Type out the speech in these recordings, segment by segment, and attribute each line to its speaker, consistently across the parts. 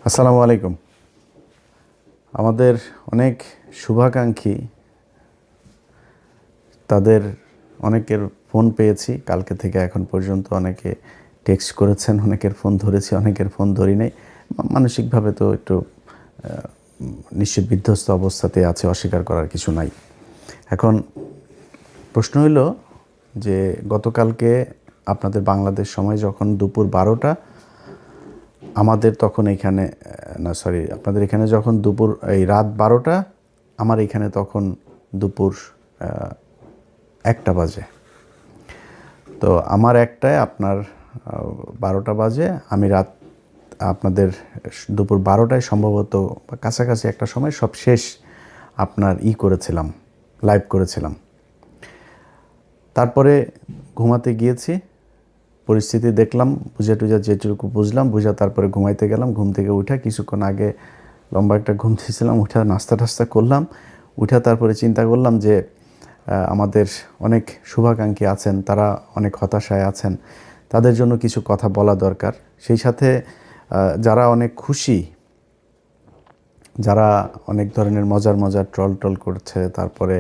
Speaker 1: আসসালামু আলাইকুম। আমাদের অনেক শুভাকাঙ্ক্ষী, তাদের অনেকের ফোন পেয়েছি কালকে থেকে এখন পর্যন্ত। অনেকে টেক্সট করেছেন, অনেকের ফোন ধরেছি, অনেকের ফোন ধরি নাই। মানসিকভাবে তো একটু নিশ্চিত বিধ্বস্ত অবস্থাতে আছে, অস্বীকার করার কিছু নাই। এখন প্রশ্ন হইল যে গতকালকে আপনাদের বাংলাদেশ সময় যখন দুপুর 12টা, আমাদের তখন এখানে আপনাদের এখানে যখন দুপুর এই রাত 12টা, আমার এখানে তখন দুপুর 1টা বাজে। তো আমার 1টায় আপনার 12টা বাজে। আমি রাত আপনাদের দুপুর 12টায় সম্ভবত কাছাকাছি একটা সময় সব শেষ আপনার করেছিলাম, লাইভ করেছিলাম। তারপরে ঘুমাতে গিয়েছি, পরিস্থিতি দেখলাম, বুঝে টুঝা যেটুকু বুঝলাম বুঝা তারপরে ঘুমাইতে গেলাম। ঘুম থেকে উঠা কিছুক্ষণ আগে লম্বা একটা ঘুম দিয়েছিলাম, উঠা নাস্তা টাস্তা করলাম। উঠা তারপরে চিন্তা করলাম যে আমাদের অনেক শুভাকাঙ্ক্ষী আছেন, তারা অনেক হতাশায় আছেন, তাদের জন্য কিছু কথা বলা দরকার। সেই সাথে যারা অনেক খুশি, যারা অনেক ধরনের মজার ট্রল করছে, তারপরে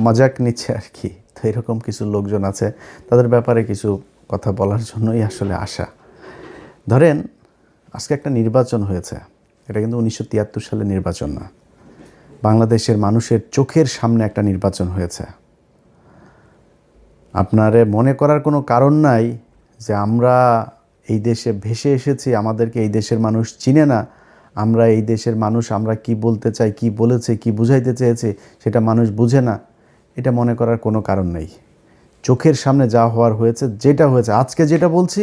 Speaker 1: মজাক নিচ্ছে আর কি, তো এরকম কিছু লোকজন আছে, তাদের ব্যাপারে কিছু কথা বলার জন্যই আসলে আসা। ধরেন আজকে একটা নির্বাচন হয়েছে, এটা কিন্তু 1973 সালে নির্বাচন না, বাংলাদেশের মানুষের চোখের সামনে একটা নির্বাচন হয়েছে। আপনারে মনে করার কোনো কারণ নাই যে আমরা এই দেশে ভেসে এসেছি, আমাদেরকে এই দেশের মানুষ চিনে না, আমরা এই দেশের মানুষ, আমরা কি বলতে চাই, কি বলেছে, কি বুঝাইতে চেয়েছে সেটা মানুষ বুঝে না, এটা মনে করার কোনো কারণ নেই। চোখের সামনে যা হওয়ার হয়েছে, যেটা হয়েছে, আজকে যেটা বলছি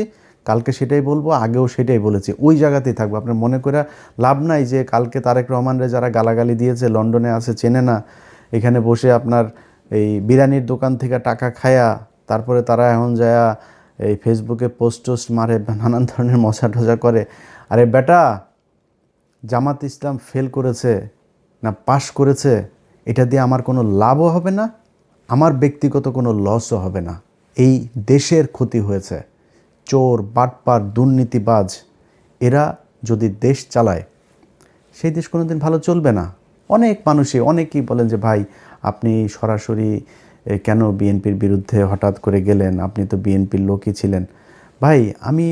Speaker 1: কালকে সেটাই বলবো, আগেও সেটাই বলেছি, ওই জায়গাতেই থাকবো। আপনার মনে করে লাভ নাই যে কালকে তারেক রহমানরে যারা গালাগালি দিয়েছে, লন্ডনে আছে, চেনে না, এখানে বসে আপনার এই বিরিয়ানির দোকান থেকে টাকা খায়া তারপরে তারা এখন যায়া এই ফেসবুকে পোস্ট মারে, নানান ধরনের মজা টজা করে। আরে বেটা, জামাত ইসলাম ফেল করেছে না পাশ করেছে, এটা দিয়ে আমার কোনো লাভও হবে না, আমার ব্যক্তিগত কোনো লসও হবে না। এই দেশের ক্ষতি হয়েছে। চোর, বাটপার, দুর্নীতিবাজ এরা যদি দেশ চালায়, সেই দেশ কোনো দিন ভালো চলবে না। অনেক মানুষই অনেকেই বলেন যে ভাই আপনি সরাসরি কেন বিএনপির বিরুদ্ধে হঠাৎ করে গেলেন, আপনি তো বিএনপির লোকই ছিলেন। ভাই আমি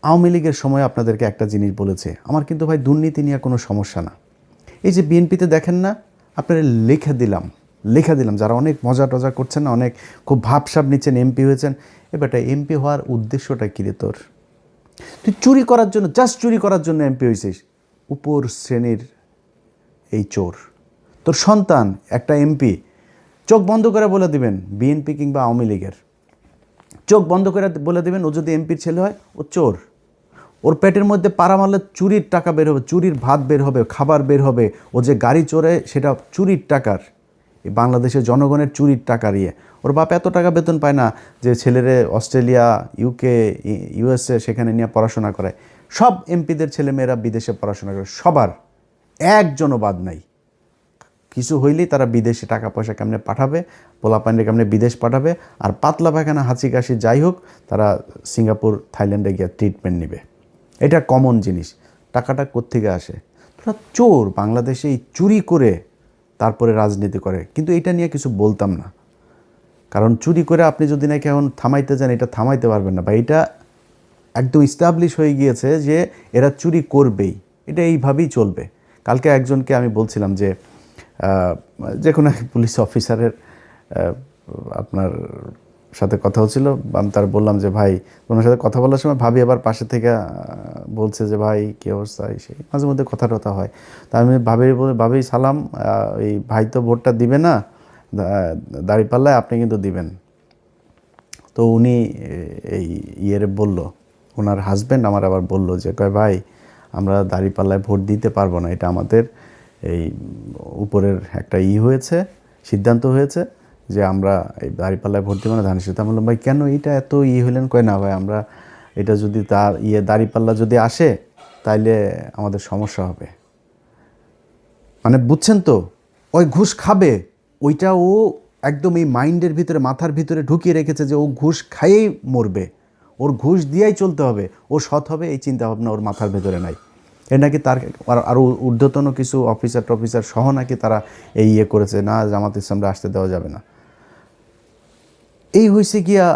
Speaker 1: আওয়ামী লীগের সময় আপনাদেরকে একটা জিনিস বলেছে, আমার কিন্তু ভাই দুর্নীতি নিয়ে কোনো সমস্যা না। এই যে বিএনপিতে দেখেন না, আপনারা লেখা দিলাম যারা অনেক মজা টজা করছেন না, অনেক খুব ভাবসাব নিচ্ছেন, এমপি হয়েছেন। এবারটা এমপি হওয়ার উদ্দেশ্যটা কী রে তোর? তুই চুরি করার জন্য, জাস্ট চুরি করার জন্য এমপি হয়েছিস। উপর শ্রেণীর এই চোর, তোর সন্তান একটা এমপি, চোখ বন্ধ করে বলে দিবেন বিএনপি কিংবা আওয়ামী লীগের, চোখ বন্ধ করে বলে দিবেন ও যদি এমপির ছেলে হয় ও চোর। ওর পেটের মধ্যে পাড়া মারলে চুরির টাকা বের হবে, চুরির ভাত বের হবে, খাবার বের হবে। ও যে গাড়ি চড়ে সেটা চুরির টাকার, এই বাংলাদেশের জনগণের চুরির টাকা দিয়ে। ওর বাপ এত টাকা বেতন পায় না যে ছেলেরে অস্ট্রেলিয়া, ইউকে, ইউএসএ সেখানে নিয়ে পড়াশোনা করায়। সব এমপিদের ছেলেমেয়েরা বিদেশে পড়াশোনা করে, সবার, একজনও বাদ নাই। কিছু হইলেই তারা বিদেশে টাকা পয়সা কেমনে পাঠাবে, পোলাপান্ডে কেমনে বিদেশ পাঠাবে, আর পাতলা পায়খানা, হাঁচি কাশি যাই হোক, তারা সিঙ্গাপুর, থাইল্যান্ডে গিয়ে ট্রিটমেন্ট নেবে। এটা কমন জিনিস। টাকাটা কোত্থেকে আসে? তোরা চোর, বাংলাদেশে এই চুরি করে তারপরে রাজনীতি করে। কিন্তু এটা নিয়ে কিছু বলতাম না, কারণ চুরি করে আপনি যদি নাকি এখন থামাইতে যান, এটা থামাইতে পারবেন না। বা এটা একদম ইস্টাবলিশ হয়ে গিয়েছে যে এরা চুরি করবেই, এটা এইভাবেই চলবে। কালকে একজনকে আমি বলছিলাম যে যে কোনো এক পুলিশ অফিসারের আপনার সাথে কথা হচ্ছিল, আমি তার বললাম যে ভাই, ওনার সাথে কথা বলার সময় ভাবি আবার পাশে থেকে বলছে যে ভাই কী অবস্থা, সেই মাঝে মধ্যে কথা টথা হয়। তা আমি ভাবি সালাম, এই ভাই তো ভোটটা দিবে না, দাঁড়িপাল্লায় আপনি কিন্তু দিবেন। তো উনি এই বলল, ওনার হাজব্যান্ড আমার আবার বলল যে কয় ভাই আমরা দাঁড়িপাল্লায় ভোট দিতে পারবো না, এটা আমাদের এই উপরের একটা হয়েছে, সিদ্ধান্ত হয়েছে যে আমরা এই দাঁড়িপাল্লায় ভোট দেবো না, ধানের শীষ। আমি বললাম ভাই কেন এটা এত হইলেন? কয় না ভাই আমরা এটা যদি তার দাঁড়িপাল্লা যদি আসে তাইলে আমাদের সমস্যা হবে। মানে বুঝছেন তো, ওই ঘুষ খাবে, ওইটা ও একদম এই মাইন্ডের ভিতরে, মাথার ভিতরে ঢুকিয়ে রেখেছে যে ও ঘুষ খাইয়েই মরবে, ও ওর ঘুষ দিয়েই চলতে হবে, ও সৎ হবে, এই চিন্তাভাবনা ওর মাথার ভেতরে নাই। এ নাকি তার আরও ঊর্ধ্বতন কিছু অফিসার সহ নাকি তারা এই করেছে, না জামাত ইসলামরা আসতে দেওয়া যাবে না। এই হয়েছে গিয়া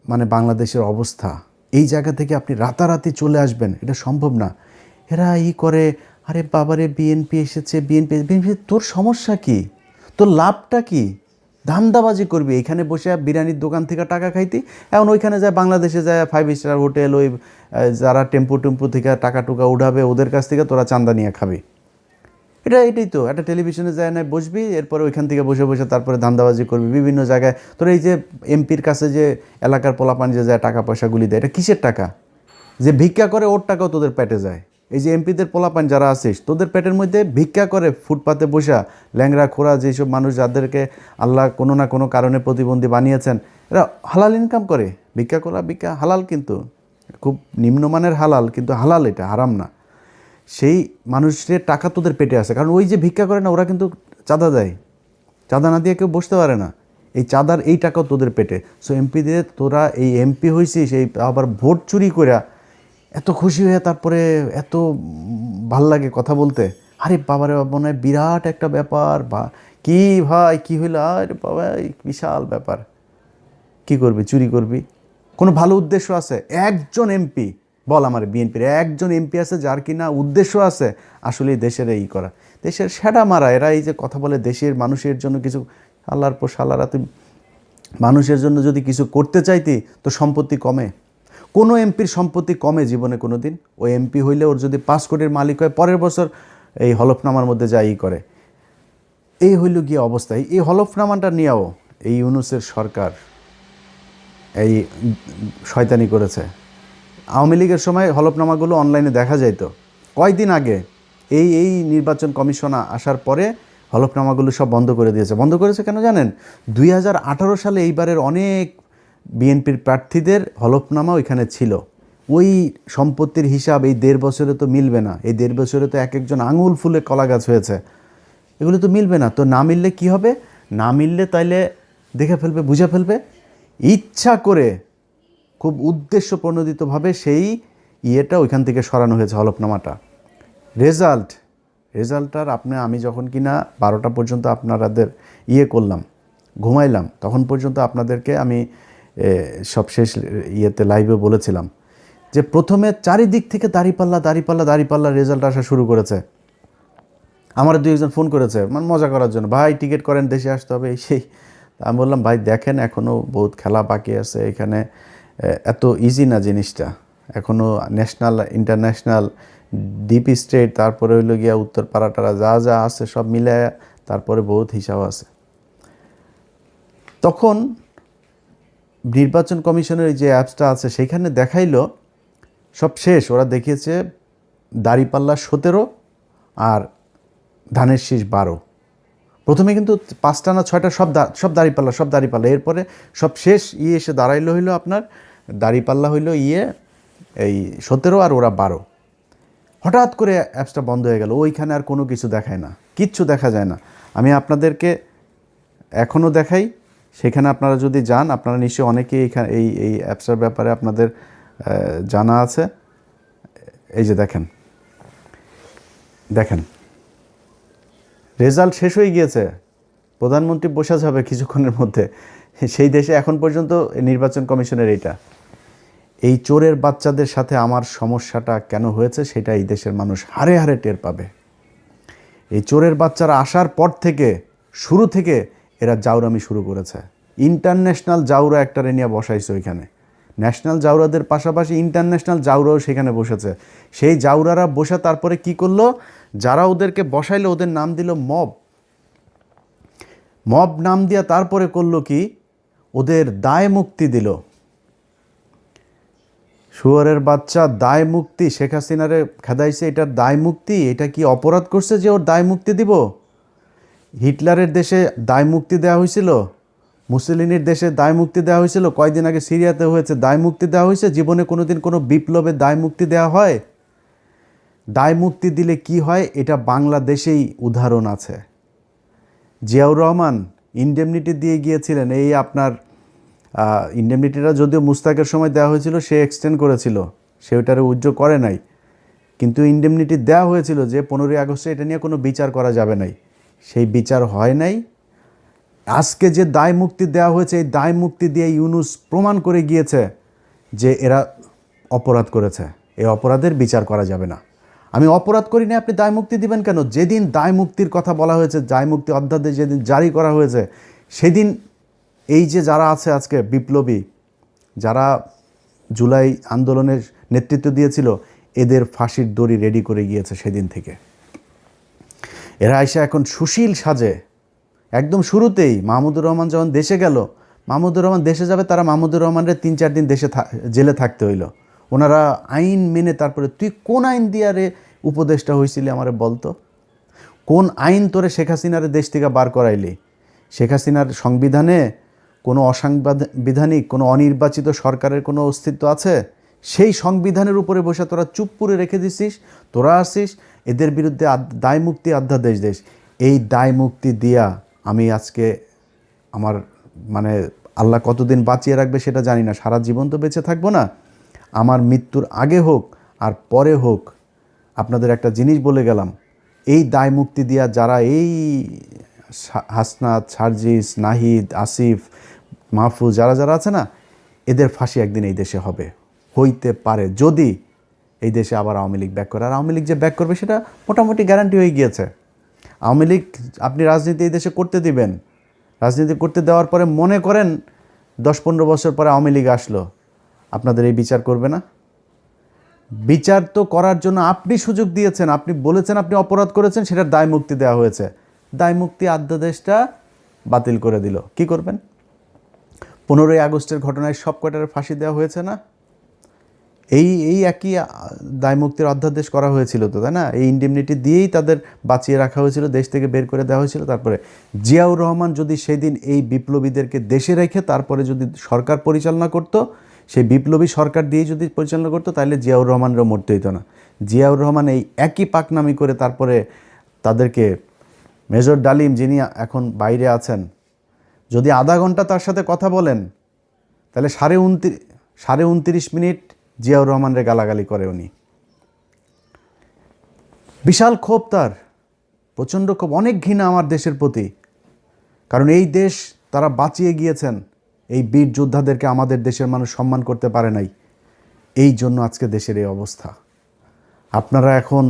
Speaker 1: মানে বাংলাদেশের অবস্থা। এই জায়গা থেকে আপনি রাতারাতি চলে আসবেন, এটা সম্ভব না। এরা করে, আরে বাবারে বিএনপি এসেছে, বিএনপি তোর সমস্যা কি? তোর লাভটা কি? ধান্দাবাজি করবি এখানে বসে বিরিয়ানির দোকান থেকে টাকা খাইতি, এখন ওইখানে যায় বাংলাদেশে যায় 5 স্টার হোটেল, ওই যারা টেম্পু থেকে টাকা টুকা উঠাবে ওদের কাছ থেকে তোরা চান্দা নিয়ে খাবি। এটাই তো একটা টেলিভিশনে যায় না বসবি, এরপরে ওইখান থেকে বসে তারপরে ধান্দাবাজি করবি বিভিন্ন জায়গায়। তোর এই যে এমপির কাছে যে এলাকার পোলাপান যে যায় টাকা পয়সাগুলি দেয়, এটা কিসের টাকা? যে ভিক্ষা করে ওর টাকাও তোদের পেটে যায়। এই যে এমপিদের পোলাপান যারা আছিস, তোদের পেটের মধ্যে ভিক্ষা করে ফুটপাতে বসা ল্যাংরা খোড়া যেসব মানুষ যাদেরকে আল্লাহ কোনো না কোনো কারণে প্রতিবন্ধী বানিয়েছেন, এরা হালাল ইনকাম করে। ভিক্ষা হালাল, কিন্তু খুব নিম্নমানের হালাল, কিন্তু হালাল, এটা হারাম না। সেই মানুষের টাকা তোদের পেটে আসে, কারণ ওই যে ভিক্ষা করে না, ওরা কিন্তু চাঁদা দেয়, চাঁদা না দিয়ে কেউ বসতে পারে না। এই চাঁদার এই টাকাও তোদের পেটে। সো এমপিদের তোরা এই এমপি হয়েছিস, এই আবার ভোট চুরি করে এত খুশি হয়ে তারপরে এত ভাল লাগে কথা বলতে। আরে বাবারে মনে হয় বিরাট একটা ব্যাপার, বা কি ভাই কি হইলো, আরে বাবা বিশাল ব্যাপার। কি করবি? চুরি করবি? কোনো ভালো উদ্দেশ্য আছে? একজন এমপি বল আমার বিএনপির একজন এমপি আছে যার কিনা উদ্দেশ্য আছে আসলে দেশের এই করা, দেশের সেটা মারা। এরা এই যে কথা বলে দেশের মানুষের জন্য কিছু, আল্লাহর পর সালারা, তুই মানুষের জন্য যদি কিছু করতে চাইতি তো সম্পত্তি কমে? কোনো এমপির সম্পত্তি কমে জীবনে কোনো দিন? ওই এমপি হইলে ওর যদি 5 কোটির মালিক হয়, পরের বছর এই হলফনামার মধ্যে যাই করে। এই হইল গিয়ে অবস্থায় এই হলফনামাটা নিয়েও এই ইউনূসের সরকার এই শয়তানি করেছে। আওয়ামী লীগের সময় হলফনামাগুলো অনলাইনে দেখা যাইত। কয়েকদিন আগে এই নির্বাচন কমিশন আসার পরে হলফনামাগুলো সব বন্ধ করে দিয়েছে। বন্ধ করেছে কেন জানেন? 2018 সালে এইবারের অনেক বিএনপির প্রার্থীদের হলফনামা ওইখানে ছিল। ওই সম্পত্তির হিসাব এই 1.5 বছরে তো মিলবে না। এই 1.5 বছরে তো এক একজন আঙুল ফুলে কলা গাছ হয়েছে, এগুলো তো মিলবে না। তো না মিললে কি হবে? না মিললে তাইলে দেখে ফেলবে, বুঝে ফেলবে, ইচ্ছা করে খুব উদ্দেশ্য প্রণোদিতভাবে সেই ইয়েটা ওইখান থেকে সরানো হয়েছে হলফনামাটা। রেজাল্টটার আমি যখন কিনা 12টা পর্যন্ত আপনাদের করলাম, ঘুমাইলাম, তখন পর্যন্ত আপনাদেরকে আমি সব শেষ ইয়েতে লাইভে বলেছিলাম যে প্রথমে চারিদিক থেকে দাঁড়িপাল্লা রেজাল্ট আসা শুরু করেছে। আমার 2-1 ফোন করেছে মানে মজা করার জন্য, ভাই টিকিট করেন, দেশে আসতে হবে এই সেই। আমি বললাম ভাই দেখেন এখনও বহুত খেলা বাকি আছে এখানে, এত ইজি না জিনিসটা। এখনও ন্যাশনাল ইন্টারন্যাশনাল ডিপ স্টেট, তারপরে হইল গিয়া উত্তর পাড়াটারা যা আছে সব মিলে তারপরে বহুত হিসাব আছে। তখন নির্বাচন কমিশনের যে অ্যাপসটা আছে সেখানে দেখাইলো সব শেষ। ওরা দেখিয়েছে দাঁড়িপাল্লা 17 আর ধানের শীষ 12। প্রথমে কিন্তু 5টা না 6টা সব দাঁড়িপাল্লা। এরপরে সব শেষ এসে দাঁড়াইলো হইলো আপনার দাঁড়িপাল্লা হইলো এই 17 আর ওরা 12। হঠাৎ করে অ্যাপসটা বন্ধ হয়ে গেল, ওইখানে আর কোনো কিছু দেখায় না, কিচ্ছু দেখা যায় না। আমি আপনাদেরকে এখনও দেখাই, সেখানে আপনারা যদি যান, আপনারা নিশ্চয়ই অনেকেই এখানে এই অ্যাপসটার ব্যাপারে আপনাদের জানা আছে। এই যে দেখেন রেজাল্ট শেষ হয়ে গিয়েছে, প্রধানমন্ত্রী বসা যাবে কিছুক্ষণের মধ্যে। সেই দেশে এখন পর্যন্ত নির্বাচন কমিশনের এই চোরের বাচ্চাদের সাথে আমার সমস্যাটা কেন হয়েছে সেটা এই দেশের মানুষ হারে হারে টের পাবে। এই চোরের বাচ্চারা আসার পর থেকে শুরু থেকে এরা জাউরামি শুরু করেছে। ইন্টারন্যাশনাল জাউরা একটারে নিয়ে বসাইছে ওইখানে, ন্যাশনাল জাউরাদের পাশাপাশি ইন্টারন্যাশনাল জাউরাও সেখানে বসেছে। সেই জাউরারা বসে তারপরে কি করলো, যারা ওদেরকে বসাইলো ওদের নাম দিল মব নাম দিয়া তারপরে করলো কি, ওদের দায় মুক্তি দিল। শুয়োরের বাচ্চা দায় মুক্তি, শেখ হাসিনারে খেদাইছে, এটার দায় মুক্তি। এটা কি অপরাধ করছে যে ওর দায় মুক্তি দিব? হিটলারের দেশে দায় মুক্তি দেওয়া হয়েছিল, মুসলিনের দেশে দায় মুক্তি দেওয়া হয়েছিল, কয়েকদিন আগে সিরিয়াতে হয়েছে, দায় মুক্তি দেওয়া হয়েছে। জীবনে কোনোদিন কোনো বিপ্লবে দায় মুক্তি দেওয়া হয়? দায় মুক্তি দিলে কি হয় এটা বাংলাদেশেই উদাহরণ আছে। জিয়াউর রহমান ইনডেমনিটি দিয়ে গিয়েছিলেন এই আপনার ইন্ডেমনিটিটা যদিও মুস্তাকের সময় দেওয়া হয়েছিল, সে এক্সটেন্ড করেছিল, সে ওটারে উইথড্র করে নাই, কিন্তু ইন্ডেমনিটি দেওয়া হয়েছিল যে 15ই আগস্টে এটা নিয়ে কোনো বিচার করা যাবে নাই, সেই বিচার হয় নাই। আজকে যে দায় মুক্তি দেওয়া হয়েছে, এই দায় মুক্তি দিয়ে ইউনূস প্রমাণ করে গিয়েছে যে এরা অপরাধ করেছে, এই অপরাধের বিচার করা যাবে না। আমি অপরাধ করি না, আপনি দায় মুক্তি দিবেন কেন? যেদিন দায় মুক্তির কথা বলা হয়েছে, দায় মুক্তি অধ্যাদেশ যেদিন জারি করা হয়েছে, সেদিন এই যে যারা আছে আজকে বিপ্লবী, যারা জুলাই আন্দোলনের নেতৃত্ব দিয়েছিল, এদের ফাঁসির দড়ি রেডি করে গিয়েছে সেদিন থেকে। এরা এসে এখন সুশীল সাজে। একদম শুরুতেই মাহমুদুর রহমান যখন দেশে গেল, মাহমুদুর রহমান দেশে যাবে, তারা মাহমুদুর রহমানের 3-4 দিন দেশে জেলে থাকতে হইল। ওনারা আইন মেনে, তারপরে তুই কোন আইন দিয়ে রে উপদেষ্টা হয়েছিলি আমারে বলতো, কোন আইন তোরে শেখ হাসিনারে দেশ থেকে বার করাইলি? শেখ হাসিনার সংবিধানে কোনো অসাংবিধানিক, কোনো অনির্বাচিত সরকারের কোনো অস্তিত্ব আছে? সেই সংবিধানের উপরে বসে তোরা চুপ করে রেখে দিছিস। তোরা আসিস এদের বিরুদ্ধে দায় মুক্তি অধ্যাদেশ দেশ। এই দায় মুক্তি দিয়া আমি আজকে আমার মানে আল্লাহ কতদিন বাঁচিয়ে রাখবে সেটা জানি না, সারা জীবন তো বেঁচে থাকবো না। আমার মৃত্যুর আগে হোক আর পরে হোক, আপনাদের একটা জিনিস বলে গেলাম, এই দায় মুক্তি দিয়া যারা এই হাসনাত, সার্জিস, নাহিদ, আসিফ, মাহফুজ, যারা যারা আছে না, এদের ফাঁসি একদিন এই দেশে হবে, হইতে পারে যদি এই দেশে আবার আওয়ামী লীগ ব্যাক করে। আর আওয়ামী লীগ যে ব্যাক করবে সেটা মোটামুটি গ্যারান্টি হয়ে গিয়েছে। আওয়ামী লীগ আপনি রাজনীতি এই দেশে করতে দিবেন, রাজনীতি করতে দেওয়ার পরে মনে করেন 10-15 বছর পরে আওয়ামী লীগ আসলো, আপনাদের এই বিচার করবে না? বিচার তো করার জন্য আপনি সুযোগ দিয়েছেন, আপনি বলেছেন আপনি অপরাধ করেছেন, সেটার দায় মুক্তি দেওয়া হয়েছে। দায় মুক্তি অধ্যাদেশটা বাতিল করে দিল, কি করবেন? 15ই আগস্টের ঘটনায় সব কয়টার ফাঁসি দেওয়া হয়েছে না? এই একই দায় মুক্তির অধ্যাদেশ করা হয়েছিল তো, তাই না? এই ইন্ডেমনিটি দিয়েই তাদের বাঁচিয়ে রাখা হয়েছিল, দেশ থেকে বের করে দেওয়া হয়েছিল। তারপরে জিয়াউর রহমান যদি সেদিন এই বিপ্লবীদেরকে দেশে রেখে তারপরে যদি সরকার পরিচালনা করত, সেই বিপ্লবী সরকার দিয়েই যদি পরিচালনা করতো, তাহলে জিয়াউর রহমানেরও মরতে হইতো না। জিয়াউর রহমান এই একই পাকনামি করে তারপরে তাদেরকে, মেজর ডালিম যিনি এখন বাইরে আছেন, যদি আধা ঘন্টা তার সাথে কথা বলেন, তাহলে 29.5 মিনিট জিয়াউর রহমানের গালাগালি করে উনি। বিশাল ক্ষোভ তার, প্রচণ্ড ক্ষোভ, অনেক ঘৃণা আমার দেশের প্রতি। কারণ এই দেশ তারা বাঁচিয়ে গিয়েছেন, এই বীর যোদ্ধাদেরকে আমাদের দেশের মানুষ সম্মান করতে পারে নাই, এই জন্য আজকে দেশের এই অবস্থা। আপনারা এখন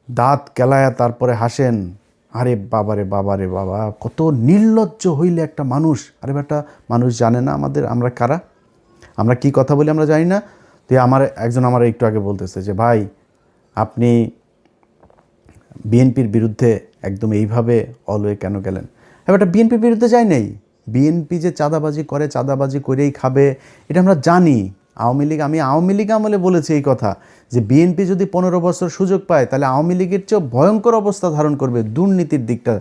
Speaker 1: দাঁত কেলায়া তারপরে হাসেন, আরে বাবা রে বাবা রে বাবা, কত নির্লজ্জ হইলে একটা মানুষ। আরে বেটা, মানুষ জানে না আমরা কারা, আমরা কি কথা বলি আমরা জানি না। তো একজন আমার একটু আগে বলতেছে যে ভাই আপনি বিএনপির বিরুদ্ধে একদম এইভাবে অলওয়ে কেন গেলেন? এবারটা বিএনপির বিরুদ্ধে যাই নাই, বিএনপি যে চাঁদাবাজি করে, চাঁদাবাজি করেই খাবে, এটা আমরা জানি। আমি আওয়ামী লীগ আমলে বলেছি এই কথা, যে বিএনপি যদি 15 বছর সুযোগ পায়, তাহলে আওয়ামী লীগের চেয়েও ভয়ঙ্কর অবস্থা ধারণ করবে দুর্নীতির দিকটা।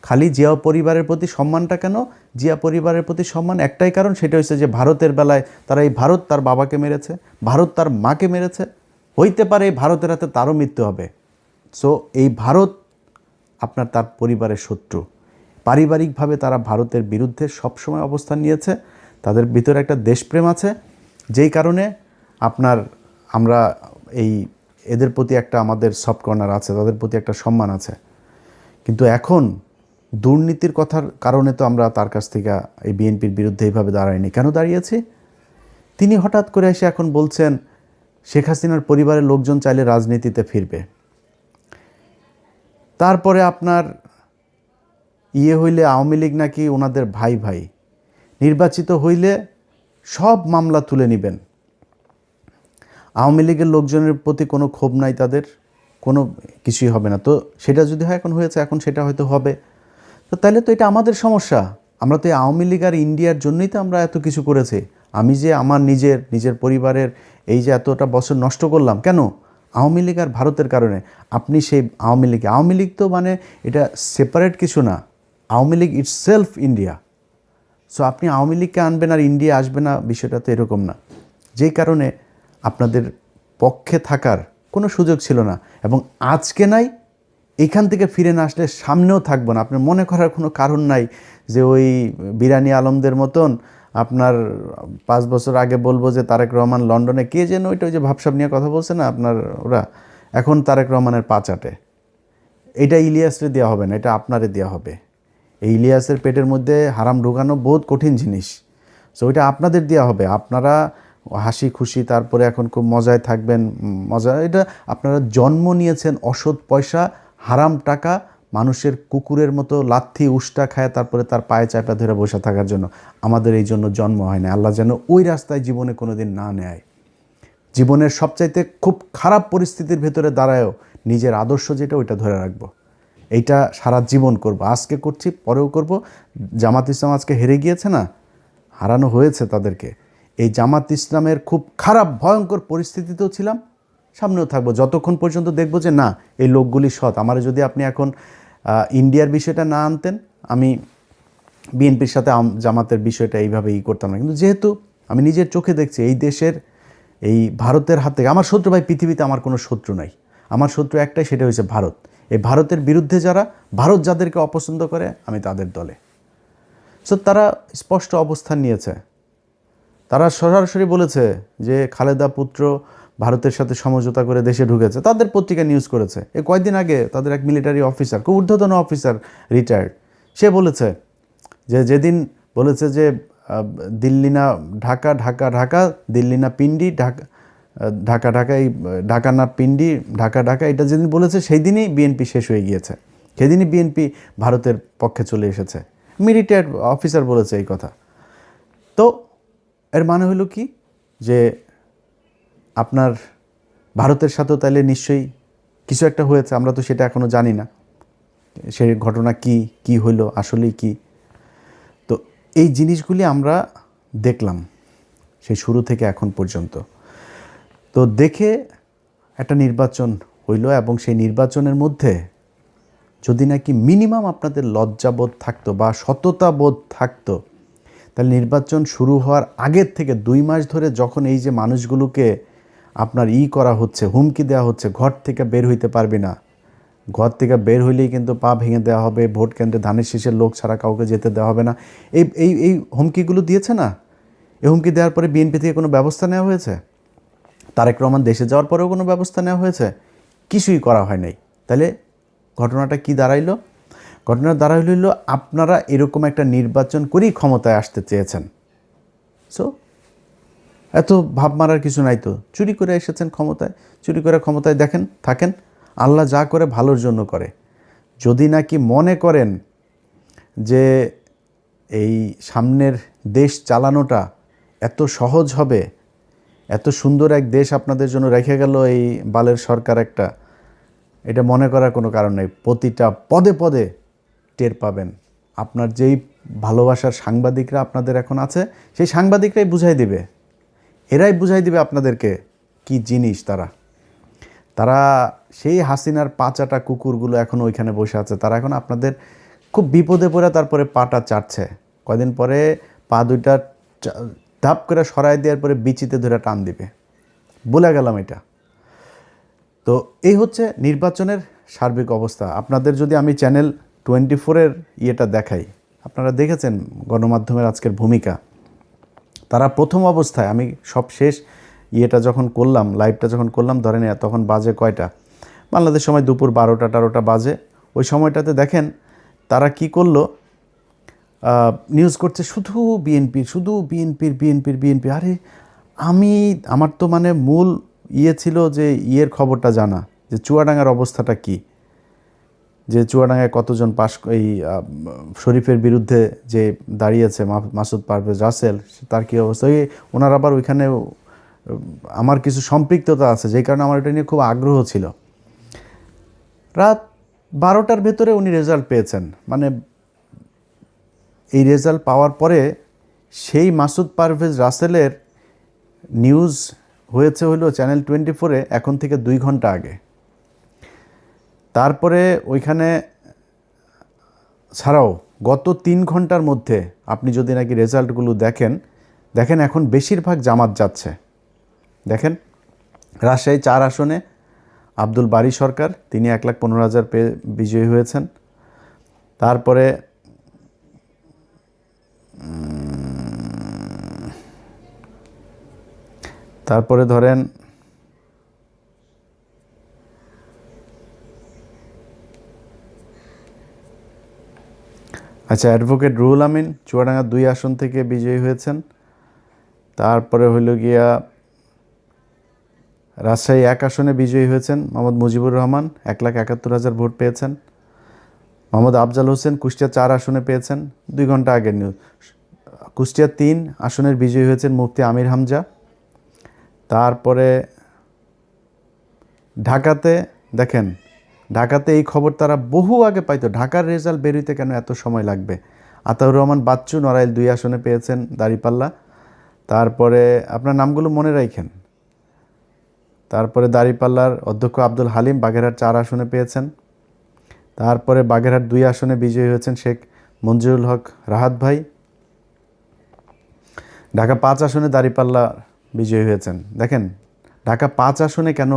Speaker 1: খালি জিয়া পরিবারের প্রতি সম্মানটা কেন? জিয়া পরিবারের প্রতি সম্মান একটাই কারণ, সেটা হচ্ছে যে ভারতের বেলায় তারা এই ভারত তার বাবাকে মেরেছে, ভারত তার মাকে মেরেছে, হইতে পারে এই ভারতের হাতে তারও মৃত্যু হবে। সো এই ভারত আপনার তার পরিবারের শত্রু। পারিবারিকভাবে তারা ভারতের বিরুদ্ধে সবসময় অবস্থান নিয়েছে, তাদের ভিতরে একটা দেশপ্রেম আছে, যেই কারণে আমরা এদের প্রতি একটা আমাদের সফট কর্নার আছে, তাদের প্রতি একটা সম্মান আছে। কিন্তু এখন দুর্নীতির কথার কারণে তো আমরা তার কাছ থেকে এই বিএনপির বিরুদ্ধে এইভাবে দাঁড়াইনি। কেন দাঁড়িয়েছি? তিনি হঠাৎ করে এসে এখন বলছেন শেখ হাসিনার পরিবারের লোকজন চাইলে রাজনীতিতে ফিরবে। তারপরে আপনার হইলে আওয়ামী লীগ নাকি ওনাদের ভাই ভাই, নির্বাচিত হইলে সব মামলা তুলে নেবেন। আওয়ামী লীগের লোকজনের প্রতি কোনো ক্ষোভ নাই, তাদের কোনো কিছুই হবে না। তো সেটা যদি হয়, এখন হয়েছে, এখন সেটা হয়তো হবে। তো তাহলে তো এটা আমাদের সমস্যা। আমরা তো এই আওয়ামী লীগ আর ইন্ডিয়ার জন্যই তো আমরা এত কিছু করেছি। আমি যে আমার নিজের পরিবারের এই যে এতটা বছর নষ্ট করলাম, কেন? আওয়ামী লীগ আর ভারতের কারণে। আপনি সেই আওয়ামী লীগ তো মানে এটা সেপারেট কিছু না, Awami League itself India. So আপনি আওয়ামী লীগকে আনবেন আর ইন্ডিয়া আসবে না, বিষয়টা তো এরকম না। যেই কারণে আপনাদের পক্ষে থাকার কোনো সুযোগ ছিল না, এবং আজকে নাই, এখান থেকে ফিরে না আসলে সামনেও থাকবো না। আপনার মনে করার কোনো কারণ নাই যে ওই বিরানি আলমদের মতন আপনার 5 বছর আগে বলবো যে তারেক রহমান লন্ডনে কে যেন ওই যে ভাবসাব নিয়ে কথা বলছে না আপনার ওরা, এখন তারেক রহমানের পা চাটে। এটা ইলিয়াসরে দেওয়া হবে না, এটা আপনারে দেওয়া হবে। এই ইলিয়াসের পেটের মধ্যে হারাম ঢুকানো বহুত কঠিন জিনিস, সো ওইটা আপনাদের দেওয়া হবে। আপনারা হাসি খুশি তারপরে এখন খুব মজায় থাকবেন, মজা। এটা আপনারা জন্ম নিয়েছেন অসৎ পয়সা, হারাম টাকা, মানুষের কুকুরের মতো লাথি উষ্টা খায় তারপরে তার পায়ে চাপা ধরে বসে থাকার জন্য। আমাদের এই জন্য জন্ম হয় না। আল্লাহ যেন ওই রাস্তায় জীবনে কোনো দিন না নেয়। জীবনের সবচাইতে খুব খারাপ পরিস্থিতির ভেতরে দাঁড়ায়ও নিজের আদর্শ যেটা ওইটা ধরে রাখবো। এইটা সারা জীবন করব, আজকে করছি পরেও করব। জামাত ইসলাম আজকে হেরে গিয়েছে না, হারানো হয়েছে তাদেরকে। এই জামাত ইসলামের খুব খারাপ ভয়ঙ্কর পরিস্থিতিতেও ছিলাম, সামনেও থাকবো যতক্ষণ পর্যন্ত দেখব যে না এই লোকগুলি সৎ। আমার যদি আপনি এখন ইন্ডিয়ার বিষয়টা না আনতেন, আমি বিএনপির সাথে জামাতের বিষয়টা এইভাবে করতাম না। কিন্তু যেহেতু আমি নিজের চোখে দেখছি এই দেশের, এই ভারতের হাত থেকে আমার শত্রু, ভাই পৃথিবীতে আমার কোনো শত্রু নাই, আমার শত্রু একটাই, সেটা হচ্ছে ভারত। এই ভারতের বিরুদ্ধে যারা, ভারত যাদেরকে অপছন্দ করে, আমি তাদের দলে। সো তারা স্পষ্ট অবস্থান নিয়েছে, তারা সরাসরি বলেছে যে খালেদা পুত্র ভারতের সাথে সমঝোতা করে দেশে ঢুকেছে। তাদের পত্রিকা নিউজ করেছে। এই কয়েকদিন আগে তাদের এক মিলিটারি অফিসার, খুব ঊর্ধ্বতন অফিসার, রিটায়ার্ড, সে বলেছে যে যেদিন বলেছে যে দিল্লি না ঢাকা, ঢাকা ঢাকা, দিল্লি না পিন্ডি, ঢাকা ঢাকা ঢাকা, এই ঢাকা না পিন্ডি, ঢাকা ঢাকা, এটা যেদিন বলেছে সেই দিনই বিএনপি শেষ হয়ে গিয়েছে, সেদিনই বিএনপি ভারতের পক্ষে চলে এসেছে। রিটায়ার্ড অফিসার বলেছে এই কথা। তো এর মানে হলো কি যে আপনার ভারতের সাথেও তাহলে নিশ্চয়ই কিছু একটা হয়েছে, আমরা তো সেটা এখনও জানি না সেই ঘটনা কি হইলো আসলেই কি। তো এই জিনিসগুলি আমরা দেখলাম সেই শুরু থেকে এখন পর্যন্ত। তো দেখে একটা নির্বাচন হইল, এবং সেই নির্বাচনের মধ্যে যদি নাকি মিনিমাম আপনাদের লজ্জাবোধ থাকতো বা সততাবোধ থাকতো, তাহলে নির্বাচন শুরু হওয়ার আগের থেকে 2 মাস ধরে যখন এই যে মানুষগুলোকে আপনার করা হচ্ছে, হুমকি দেওয়া হচ্ছে, ঘর থেকে বের হইতে পারবি না, ঘর থেকে বের হইলেই কিন্তু পা ভেঙে দেওয়া হবে, ভোট কেন্দ্রে ধানের শীষের লোক ছাড়া কাউকে যেতে দেওয়া হবে না, এই এই এই হুমকিগুলো দিয়েছে না। এই হুমকি দেওয়ার পরে বিএনপি থেকে কোনো ব্যবস্থা নেওয়া হয়েছে? তারেক রহমান দেশে যাওয়ার পরেও কোনো ব্যবস্থা নেওয়া হয়েছে? কিছুই করা হয় নাই। তাহলে ঘটনাটা কি দাঁড়াইলো? ঘটনা দাঁড়াইল আপনারা এরকম একটা নির্বাচন করেই ক্ষমতায় আসতে চেয়েছেন। সো এত ভাব মারার কিছু নাই তো, চুরি করে এসেছেন ক্ষমতায়, চুরি করে ক্ষমতায় দেখেন থাকেন। আল্লাহ যা করে ভালোর জন্য করে। যদি নাকি মনে করেন যে এই সামনের দেশ চালানোটা এত সহজ হবে, এত সুন্দর এক দেশ আপনাদের জন্য রেখে গেল এই বালের সরকার একটা, এটা মনে করার কোনো কারণ নেই। প্রতিটা পদে পদে টের পাবেন। আপনার যেই ভালোবাসার সাংবাদিকরা আপনাদের এখন আছে, সেই সাংবাদিকরাই বুঝাই দিবে, এরাই বুঝাই দিবে আপনাদেরকে কি জিনিস তারা। তারা সেই হাসিনার পাচাটা কুকুরগুলো এখন ওইখানে বসে আছে, তারা এখন আপনাদের খুব বিপদে পড়ে তারপরে পাটা চাটছে। কয়দিন পরে পা দুইটা ধাপ করে সরাই দেওয়ার পরে বিচিতে ধরে টান দিবে, বলে গেলাম এটা। তো এই হচ্ছে নির্বাচনের সার্বিক অবস্থা। আপনাদের যদি আমি চ্যানেল 24-এর ইয়েটা দেখাই, আপনারা দেখেছেন গণমাধ্যমের আজকের ভূমিকা। তারা প্রথম অবস্থায়, আমি সব শেষ ইয়েটা যখন করলাম, লাইভটা যখন করলাম, ধরেন তখন বাজে কয়টা, বাংলাদেশ সময় দুপুর 12টা বাজে। ওই সময়টাতে দেখেন তারা কি করলো, নিউজ করছে শুধু বিএনপির, শুধু বিএনপির। আরে আমার তো মানে মূল ছিল যে খবরটা জানা, যে চুয়াডাঙ্গার অবস্থাটা কি, যে চুয়াডাঙ্গায় কতজন এই শরীফের বিরুদ্ধে যে দাঁড়িয়েছে মাসুদ পারভেজ রাসেল, তার কী অবস্থা। ওনার আবার ওইখানে আমার কিছু সম্পৃক্ততা আছে, যেই কারণে আমার এটা নিয়ে খুব আগ্রহ ছিল। রাত 12টার ভেতরে উনি রেজাল্ট পেয়েছেন। মানে এই রেজাল্ট পাওয়ার পরে সেই মাসুদ পারভেজ রাসেলের নিউজ হয়েছে হলো চ্যানেল 24-এ এখন থেকে 2 ঘন্টা আগে। তারপরে ওইখানে ছাড়াও গত 3 ঘন্টার মধ্যে আপনি যদি নাকি রেজাল্টগুলো দেখেন এখন বেশিরভাগ জামাত যাচ্ছে। দেখেন রাজশাহী 4 আসনে আব্দুল বারী সরকার, তিনি 1,15,000 পেয়ে বিজয়ী হয়েছেন। তারপরে তারপরে ধরেন আচ্ছা, অ্যাডভোকেট রুহুল আমিন চুয়াডাঙ্গা 2 আসন থেকে বিজয়ী হয়েছেন। তারপরে হইল গিয়া রাজশাহী 1 আসনে বিজয়ী হয়েছেন মোহাম্মদ মুজিবুর রহমান, 1,71,000 ভোট পেয়েছেন। মোহাম্মদ আফজাল হোসেন কুষ্টিয়া 4 আসনে পেয়েছেন, 2 ঘন্টা আগের নিউজ। কুষ্টিয়া 3 আসনের বিজয়ী হয়েছেন মুফতি আমির হামজা। তারপরে ঢাকাতে দেখেন, ঢাকাতে এই খবর তারা বহু আগে পাইতো, ঢাকার রেজাল্ট বেরোইতে কেন এত সময় লাগবে। আতাউর রহমান বাচ্চু নড়াইল 2 আসনে পেয়েছেন দাঁড়িপাল্লা। তারপরে আপনার নামগুলো মনে রাখেন। তারপরে দাঁড়িপাল্লার অধ্যক্ষ আব্দুল হালিম বাগেরহাট 4 আসনে পেয়েছেন। তারপরে বাগেরহাট 2 আসনে বিজয়ী হয়েছেন শেখ মঞ্জুরুল হক রাহাত ভাই। ঢাকা 5 আসনে দাঁড়িপাল্লা বিজয়ী হয়েছেন। দেখেন ঢাকা 5 আসনে কেন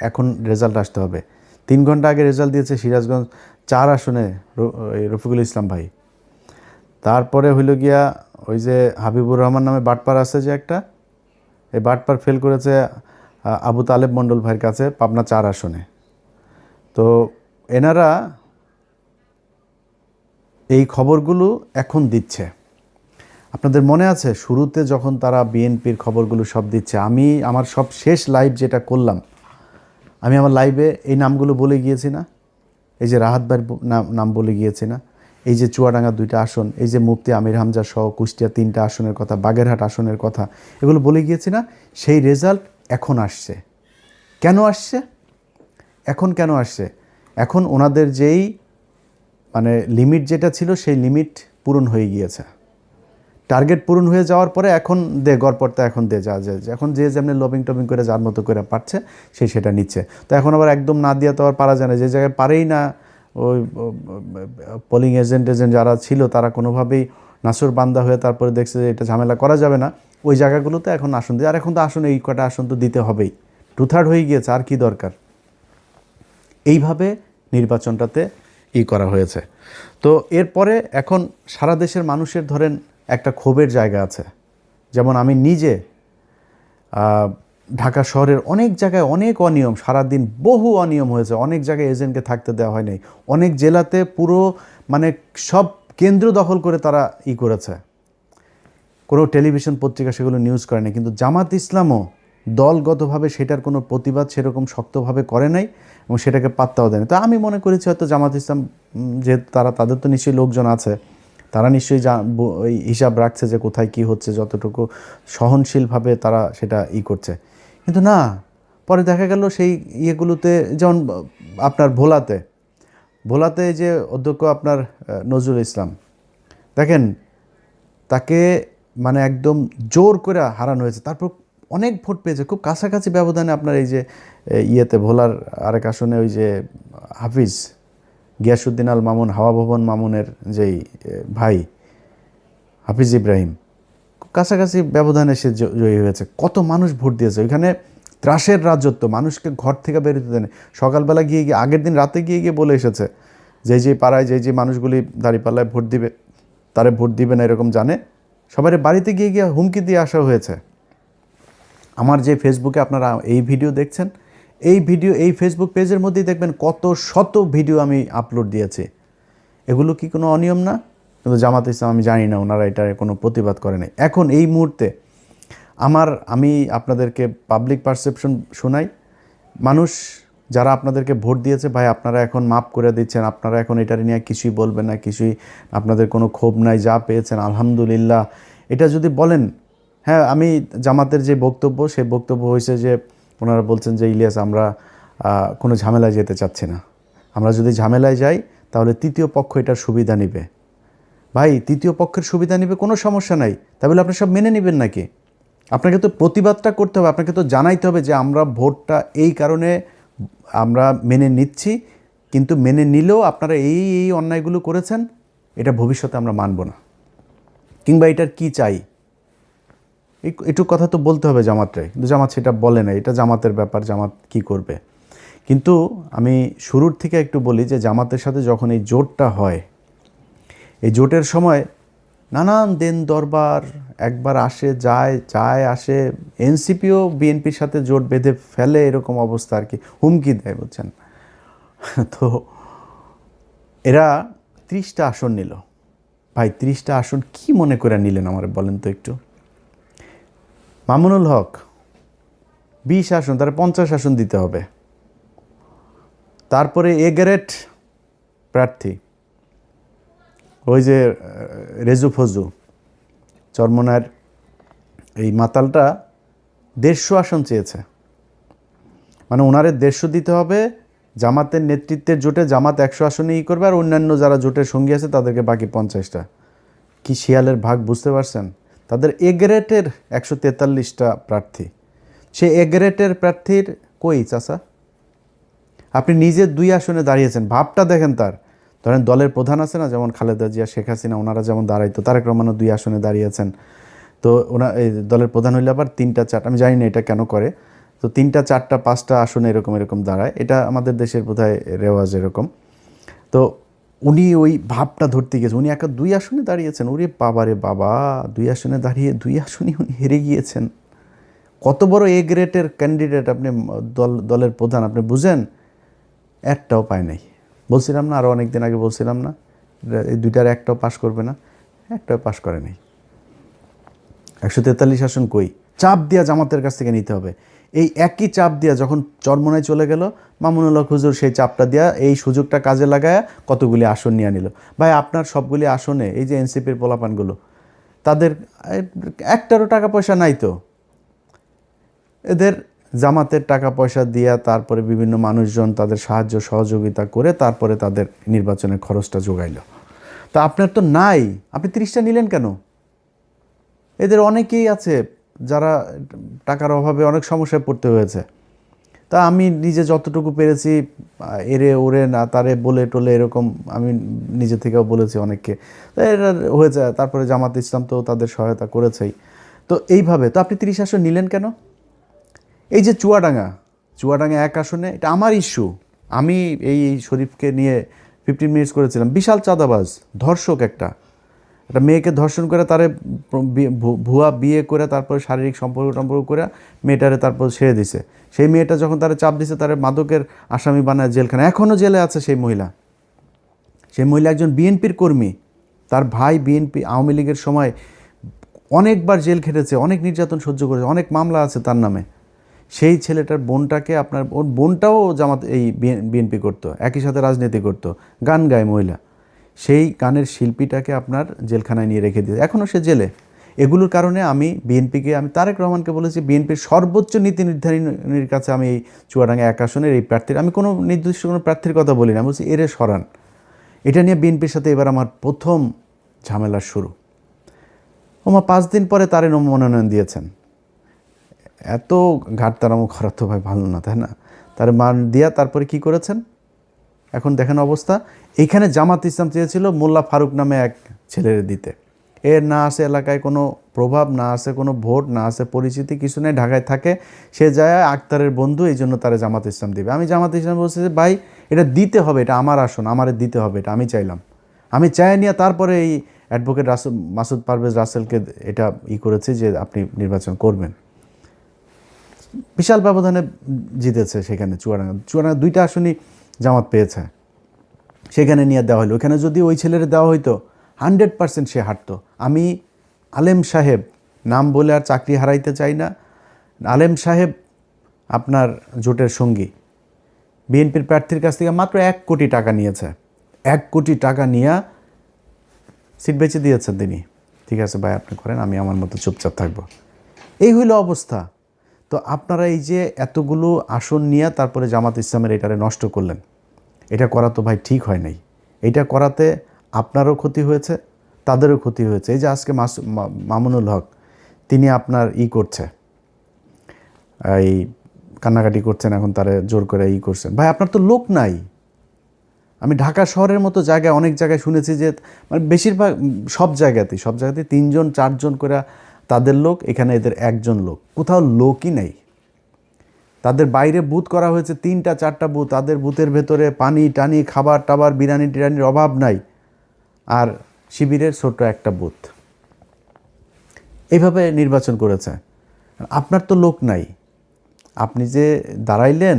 Speaker 1: এখন রেজাল্ট আসতে হবে? 3 ঘন্টা আগে রেজাল্ট দিয়েছে সিরাজগঞ্জ 4 আসনে রফিকুল ইসলাম ভাই। তারপরে হইল গিয়া ওই যে হাবিবুর রহমান নামে বাটপার আছে যে একটা, এই বাটপার ফেল করেছে আবু তালেব মণ্ডল ভাইয়ের কাছে পাবনা 4 আসনে। তো এনারা এই খবরগুলো এখন দিচ্ছে। আপনাদের মনে আছে শুরুতে যখন তারা বিএনপির খবরগুলো সব দিচ্ছে, আমি আমার সব শেষ লাইভ যেটা করলাম, আমি আমার লাইভে এই নামগুলো বলে গিয়েছি না? এই যে রাহাত ভাইয়ের নাম বলে গিয়েছি না? এই যে চুয়াডাঙ্গা 2টা আসন, এই যে মুফতি আমির হামজা সহ কুষ্টিয়া 3টা আসনের কথা, বাগেরহাট আসনের কথা, এগুলো বলে গিয়েছি না? সেই রেজাল্ট এখন আসছে। কেন আসছে? এখন কেন আসছে? এখন ওনাদের যেই মানে লিমিট যেটা ছিল সেই লিমিট পূরণ হয়ে গিয়েছে। টার্গেট পূরণ হয়ে যাওয়ার পরে এখন গড়পড়তা এখন যা এখন যে যেমনি লবিং টবিং করে যার মতো করে পারছে সেই সেটা নিচ্ছে। তো এখন আবার একদম না দিয়ে তো আর পারা যায় না। যে জায়গায় পারেই না, ওই পোলিং এজেন্ট যারা ছিল তারা কোনোভাবেই নাসুর বান্দা হয়ে তারপরে দেখছে যে এটা ঝামেলা করা যাবে না, ওই জায়গাগুলোতে এখন আসন দিয়ে। আর এখন তো আসন এই কটা আসন তো দিতে হবেই, 2/3 হয়ে গিয়েছে, আর কি দরকার? এইভাবে নির্বাচনটাতে করা হয়েছে। তো এরপরে এখন সারা দেশের মানুষের ধরেন একটা ক্ষোভের জায়গা আছে। যেমন আমি নিজে ঢাকা শহরের অনেক জায়গায় অনেক অনিয়ম, সারাদিন বহু অনিয়ম হয়েছে, অনেক জায়গায় এজেন্টকে থাকতে দেওয়া হয় নাই, অনেক জেলাতে পুরো মানে সব কেন্দ্র দখল করে তারা করেছে। কোনো টেলিভিশন পত্রিকা সেগুলো নিউজ করে নাই, কিন্তু জামাত ইসলামও দলগতভাবে সেটার কোনো প্রতিবাদ সেরকম শক্তভাবে করে নাই এবং সেটাকে পাত্তাও দেয়নি। তো আমি মনে করেছি হয়তো জামাত ইসলাম যেহেতু তাদের তো নিশ্চয়ই লোকজন আছে, তারা নিশ্চয়ই ওই হিসাব রাখছে যে কোথায় কি হচ্ছে, যতটুকু সহনশীলভাবে তারা সেটা করছে। কিন্তু না, পরে দেখা গেল সেই ইয়েগুলোতে, যেমন আপনার ভোলাতে যে অধ্যক্ষ আপনার নজরুল ইসলাম, দেখেন তাকে মানে একদম জোর করে হারানো হয়েছে, তারপর অনেক ভোট পেয়েছে খুব কাছাকাছি ব্যবধানে। আপনার এই যে ভোলার আরেক আসনে ওই যে হাফিজ গিয়াসউদ্দিন আল মামুন, হাওয়া ভবন মামুনের যেই ভাই হাফিজ ইব্রাহিম, খুব কাছাকাছি ব্যবধানে সে জয়ী হয়েছে। কত মানুষ ভোট দিয়েছে ওইখানে। ত্রাসের রাজত্ব, মানুষকে ঘর থেকে বেরোতে দেয়নি। সকালবেলা গিয়ে আগের দিন রাতে গিয়ে বলে এসেছে যে পাড়ায় যে মানুষগুলি দাঁড়িপাল্লায় ভোট দিবে তারে ভোট দিবে না এরকম জানে, সবাই বাড়িতে গিয়ে হুমকি দিয়ে আসা হয়েছে। আমার যে ফেসবুকে আপনারা এই ভিডিও দেখছেন, এই ফেসবুক পেজের মধ্যেই দেখবেন কত শত ভিডিও আমি আপলোড দিয়েছি। এগুলো কি কোনো অনিয়ম না? কিন্তু জামাত ইসলাম আমি জানি না ওনারা এটার কোনো প্রতিবাদ করে নাই। এখন এই মুহূর্তে আমি আপনাদেরকে পাবলিক পারসেপশন শোনাই। মানুষ যারা আপনাদেরকে ভোট দিয়েছে, ভাই আপনারা এখন মাপ করে দিচ্ছেন, আপনারা এখন এটার নিয়ে কিছুই বলবেন না, কিছুই আপনাদের কোনো ক্ষোভ নাই, যা পেয়েছেন আলহামদুলিল্লাহ, এটা যদি বলেন। হ্যাঁ, আমি জামাতের যে বক্তব্য, সেই বক্তব্য হয়েছে যে ওনারা বলছেন যে ইলিয়াস আমরা কোনো ঝামেলায় যেতে চাচ্ছি না, আমরা যদি ঝামেলায় যাই তাহলে তৃতীয় পক্ষ এটার সুবিধা নেবে। ভাই তৃতীয় পক্ষের সুবিধা নেবে কোনো সমস্যা নাই, তাহলে আপনি সব মেনে নেবেন নাকি? আপনাকে তো প্রতিবাদটা করতে হবে, আপনাকে তো জানাইতে হবে যে আমরা ভোটটা এই কারণে আমরা মেনে নিচ্ছি, কিন্তু মেনে নিলেও আপনারা এই অন্যায়গুলো করেছেন, এটা ভবিষ্যতে আমরা মানব না, কিংবা এটার কি চাই, একটু কথা তো বলতে হবে জামাতরাই। কিন্তু জামাত সেটা বলে না, এটা জামাতের ব্যাপার, জামাত কি করবে। কিন্তু আমি শুরুর থেকে একটু বলি যে জামাতের সাথে যখন এই জোটটা হয়, এই জোটের সময় নানান দেন দরবার একবার আসে যায় যায় আসে, এনসিপিও বিএনপির সাথে জোট বেঁধে ফেলে, এরকম অবস্থা আর কি, হুমকি দেয়, বুঝছেন। তো এরা 30টা আসন নিল। ভাই 30টা আসন কি মনে করে নিলেন আমার বলেন তো একটু। মামুনুল হক 20 আসন, তারা 50 আসন দিতে হবে। তারপরে এ গ্রেড প্রার্থী ওই যে রেজু ফজু চরমনার এই মাতালটা 150 আসন চেয়েছে, মানে ওনারে 150 দিতে হবে। জামাতের নেতৃত্বের জোটে জামাত 100 আসনে করবে, আর অন্যান্য যারা জোটের সঙ্গী আছে তাদেরকে বাকি 50টা। কি শিয়ালের ভাগ বুঝতে পারছেন। তাদের এ গ্রেডের 143টা প্রার্থী, সে এ গ্রেডের প্রার্থীর কই চাচা, আপনি নিজে 2 আসনে দাঁড়িয়েছেন, ভাবটা দেখেন তার। ধরেন দলের প্রধান আছে না, যেমন খালেদা জিয়া, শেখ হাসিনা, ওনারা যেমন দাঁড়াইতো, তারেক রহমানও 2 আসনে দাঁড়িয়েছেন। তো এই দলের প্রধান হইলে আবার 3টা 4টা, আমি জানি না এটা কেন করে, তো 3টা 4টা 5টা আসনে এরকম দাঁড়ায়, এটা আমাদের দেশের বোধহয় রেওয়াজ এরকম। তো উনি ওই ভাবটা ধরতে গিয়েছে, উনি একা 2 আসনে দাঁড়িয়েছেন। ওরে বাবা রে বাবা, 2 আসনে দাঁড়িয়ে 2 আসনে উনি হেরে গিয়েছেন। কত বড় এ গ্রেডের ক্যান্ডিডেট আপনি, দলের প্রধান, আপনি বুঝেন। একটাও পায় নাই। বলছিলাম না, আরও অনেক দিন আগে বলছিলাম না, এই 2টার একটাও পাশ করবে না, একটাও পাশ করে নাই। 143 আসন কই, চাপ দিয়া জামাতের কাছ থেকে নিতে হবে। এই একই চাপ দিয়া যখন চরমনায় চলে গেল, মামুনুল হক হুজুর সেই চাপটা দিয়া এই সুযোগটা কাজে লাগায় কতগুলি আসন নিয়ে নিল। ভাই আপনার সবগুলি আসনে এই যে এনসিপির পোলাপানগুলো, তাদের একটারও টাকা পয়সা নাই তো, এদের জামাতের টাকা পয়সা দিয়া তারপরে বিভিন্ন মানুষজন তাদের সাহায্য সহযোগিতা করে তারপরে তাদের নির্বাচনের খরচটা জোগাইল। তা আপনার তো নাই, আপনি 30টা নিলেন কেন? এদের অনেকেই আছে যারা টাকার অভাবে অনেক সমস্যায় পড়তে হয়েছে। তা আমি নিজে যতটুকু পেরেছি, এরে ওরে না তারে বলে টলে এরকম আমি নিজে থেকেও বলেছি অনেককে, তা এরা হয়েছে। তারপরে জামাত ইসলাম তো তাদের সহায়তা করেছেই। তো এইভাবে তো আপনি 30 আসন নিলেন কেন? এই যে চুয়াডাঙ্গা 1 আসনে, এটা আমার ইস্যু। আমি এই শরীফকে নিয়ে 15 মিনিটস করেছিলাম। বিশাল চাঁদাবাজ, ধর্ষক, একটা মেয়েকে ধর্ষণ করে, তারে ভুয়া বিয়ে করে তারপরে শারীরিক সম্পর্ক করে মেয়েটারে তারপর ছেড়ে দিছে। সেই মেয়েটা যখন তারা চাপ দিছে, তারা মাদকের আসামি বানায় জেলখানা, এখনও জেলে আছে সেই মহিলা। সেই মহিলা একজন বিএনপির কর্মী, তার ভাই বিএনপি আওয়ামী লীগের সময় অনেকবার জেল খেটেছে, অনেক নির্যাতন সহ্য করেছে, অনেক মামলা আছে তার নামে। সেই ছেলেটার বোনটাকে আপনার, ওর বোনটাও জামাত এই বিএনপি করতো, একই সাথে রাজনীতি করতো, গান গায় মহিলা। সেই গানের শিল্পীটাকে আপনার জেলখানায় নিয়ে রেখে দিয়ে এখনও সে জেলে। এগুলোর কারণে আমি বিএনপিকে, আমি তারেক রহমানকে বলেছি, বিএনপির সর্বোচ্চ নীতি নির্ধারণীর কাছে আমি এই চুয়াডাঙ্গা 1 আসনের এই প্রার্থীর, আমি কোনো নির্দিষ্ট কোনো প্রার্থীর কথা বলি না, বলছি এরে সরান। এটা নিয়ে বিএনপির সাথে এবার আমার প্রথম ঝামেলার শুরু। ওমা 5 দিন পরে তারে মনোনয়ন দিয়েছেন। এত ঘাটতারামো করা তো ভাই ভালো না, তাই না? তার মান দিয়া তারপরে কি করেছেন এখন দেখেন অবস্থা। এইখানে জামাত ইসলাম চেয়েছিল মোল্লা ফারুক নামে এক ছেলের দিতে, এর না আছে এলাকায় কোনো প্রভাব, না আছে কোনো ভোট, না আছে পরিচিতি, কিছু নেই, ঢাকায় থাকে। সে যায় আক্তারের বন্ধু, এই জন্য তারা জামাত ইসলাম দিবে। আমি জামাত ইসলাম বলছি যে ভাই এটা দিতে হবে, এটা আমার আসন, আমারে দিতে হবে, এটা আমি চাইলাম। আমি চাই নিয়ে তারপরে এই অ্যাডভোকেট মাসুদ পারভেজ রাসেলকে এটা করেছি যে আপনি নির্বাচন করবেন। বিশাল ব্যবধানে জিতেছে সেখানে চুয়াডাঙ্গা 2টা আসনই জামাত পেয়েছে, সেখানে নিয়ে দেওয়া হলো। ওখানে যদি ওই ছেলের দেওয়া হইতো 100% সে হাঁটতো। আমি আলেম সাহেব, নাম বলে আর চাকরি হারাইতে চাই না, আলেম সাহেব আপনার জোটের সঙ্গী বিএনপির প্রার্থীর কাছ থেকে মাত্র 1 কোটি টাকা নিয়েছে। 1 কোটি টাকা নিয়ে সিট বেঁচে দিয়েছেন তিনি। ঠিক আছে ভাই, আপনি করেন, আমি আমার মতো চুপচাপ থাকবো। এই হইল অবস্থা। তো আপনারা এই যে এতগুলো আসন নিয়ে তারপরে জামাত ইসলামের এটারে নষ্ট করলেন, এটা করা তো ভাই ঠিক হয় নাই। এটা করাতে আপনারও ক্ষতি হয়েছে, তাদেরও ক্ষতি হয়েছে। এই যে আজকে মামুনুল হক তিনি আপনার করছে, এই কান্নাকাটি করছেন, এখন তারা জোর করে করছেন। ভাই আপনার তো লোক নাই। আমি ঢাকা শহরের মতো জায়গায় অনেক জায়গায় শুনেছি যে মানে বেশিরভাগ সব জায়গাতেই 3জন 4জন করে তাদের লোক, এখানে এদের 1জন লোক, কোথাও লোকই নেই। তাদের বাইরে বুথ করা হয়েছে 3টা 4টা বুথ, তাদের বুথের ভেতরে পানি টানি খাবার টাবার বিরিয়ানি টিরানির অভাব নাই, আর শিবিরের ছোট্ট একটা বুথ। এইভাবে নির্বাচন করেছে। আপনার তো লোক নাই, আপনি যে দাঁড়াইলেন,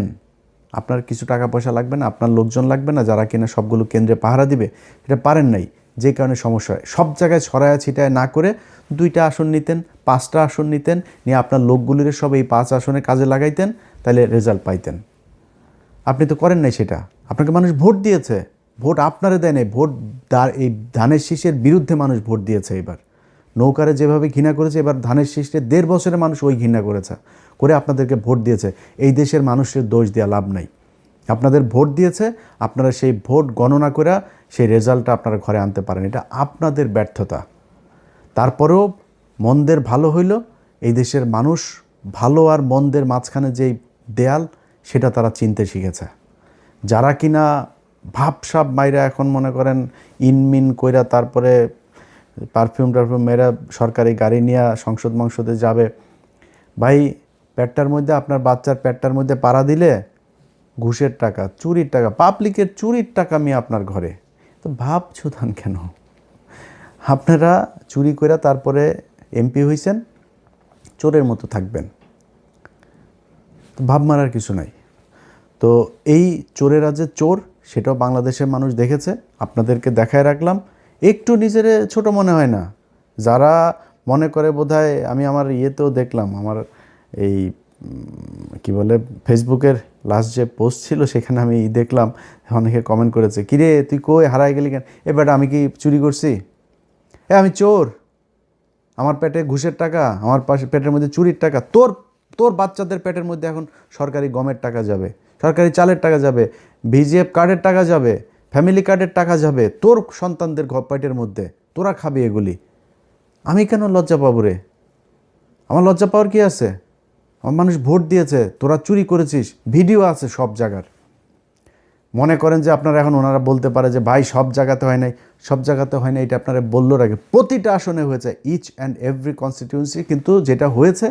Speaker 1: আপনার কিছু টাকা পয়সা লাগবে না, আপনার লোকজন লাগবে না যারা কিনা সবগুলো কেন্দ্রে পাহারা দিবে, এটা পারেন নাই, যে কারণে সমস্যা হয়। সব জায়গায় ছড়ায়া ছিটায় না করে 2টা আসন নিতেন, 5টা আসন নিতেন, নিয়ে আপনার লোকগুলির সব এই 5 আসনে কাজে লাগাইতেন, তাহলে রেজাল্ট পাইতেন। আপনি তো করেন নাই সেটা। আপনাকে মানুষ ভোট দিয়েছে, ভোট আপনারে দেয় নাই, ভোট এই ধানের শীষের বিরুদ্ধে মানুষ ভোট দিয়েছে। এবার নৌকারে যেভাবে ঘৃণা করেছে, এবার ধানের শীষে 1.5 বছরে মানুষ ওই ঘৃণা করেছে, করে আপনাদেরকে ভোট দিয়েছে। এই দেশের মানুষের দোষ দেওয়া লাভ নাই। আপনাদের ভোট দিয়েছে, আপনারা সেই ভোট গণনা করে সেই রেজাল্টটা আপনারা ঘরে আনতে পারেন, এটা আপনাদের ব্যর্থতা। তারপরেও মন্দের ভালো হইল, এই দেশের মানুষ ভালো আর মন্দের মাঝখানে যেই দেয়াল, সেটা তারা চিনতে শিখেছে। যারা কিনা ভাবসাব মাইরা এখন মনে করেন ইনমিন কইরা তারপরে পারফিউম মেয়েরা সরকারি গাড়ি নিয়ে সংসদে যাবে, ভাই পেটটার মধ্যে, আপনার বাচ্চার পেটটার মধ্যে পাড়া দিলে ঘুষের টাকা, চুরির টাকা, পাবলিকের চুরির টাকা আমি আপনার ঘরে, তো ভাব ছুতান কেন? আপনারা চুরি করে তারপরে এমপি হইছেন, চোরের মতো থাকবেন, তো ভাব মারার কিছু নাই। তো এই চোরেরা যে চোর, সেটাও বাংলাদেশের মানুষ দেখেছে, আপনাদেরকে দেখায় রাখলাম। একটু নিজের ছোট মনে হয় না? যারা মনে করে বোধহয়, আমি আমার ইয়েতেও দেখলাম, আমার এই কি বলে ফেসবুকের লাস্ট যে পোস্ট ছিল, সেখানে আমি দেখলাম অনেকে কমেন্ট করেছে, কিরে তুই কই হারাই গেলি কেন? এবার আমি কি চুরি করছি? আমি চোর, আমার পেটে ঘুষের টাকা, আমার পাশে পেটের মধ্যে চুরির টাকা, তোর বাচ্চাদের পেটের মধ্যে এখন সরকারি গমের টাকা যাবে, সরকারি চালের টাকা যাবে, ভিজিএফ কার্ডের টাকা যাবে, ফ্যামিলি কার্ডের টাকা যাবে তোর সন্তানদের পেটের মধ্যে, তোরা খাবি এগুলি। আমি কেন লজ্জা পাবো রে? আমার লজ্জা পাওয়ার কি আছে? আমার মানুষ ভোট দিয়েছে, তোরা চুরি করেছিস, ভিডিও আছে সব জায়গার। মনে করেন যে আপনারা এখন ওনারা বলতে পারে যে ভাই সব জায়গাতে হয় নাই, সব জায়গাতে হয় না, এটা আপনারা বললো আগে, প্রতিটা আসনে হয়েছে, ইচ অ্যান্ড এভরি কনস্টিটিউয়েন্সি, কিন্তু যেটা হয়েছে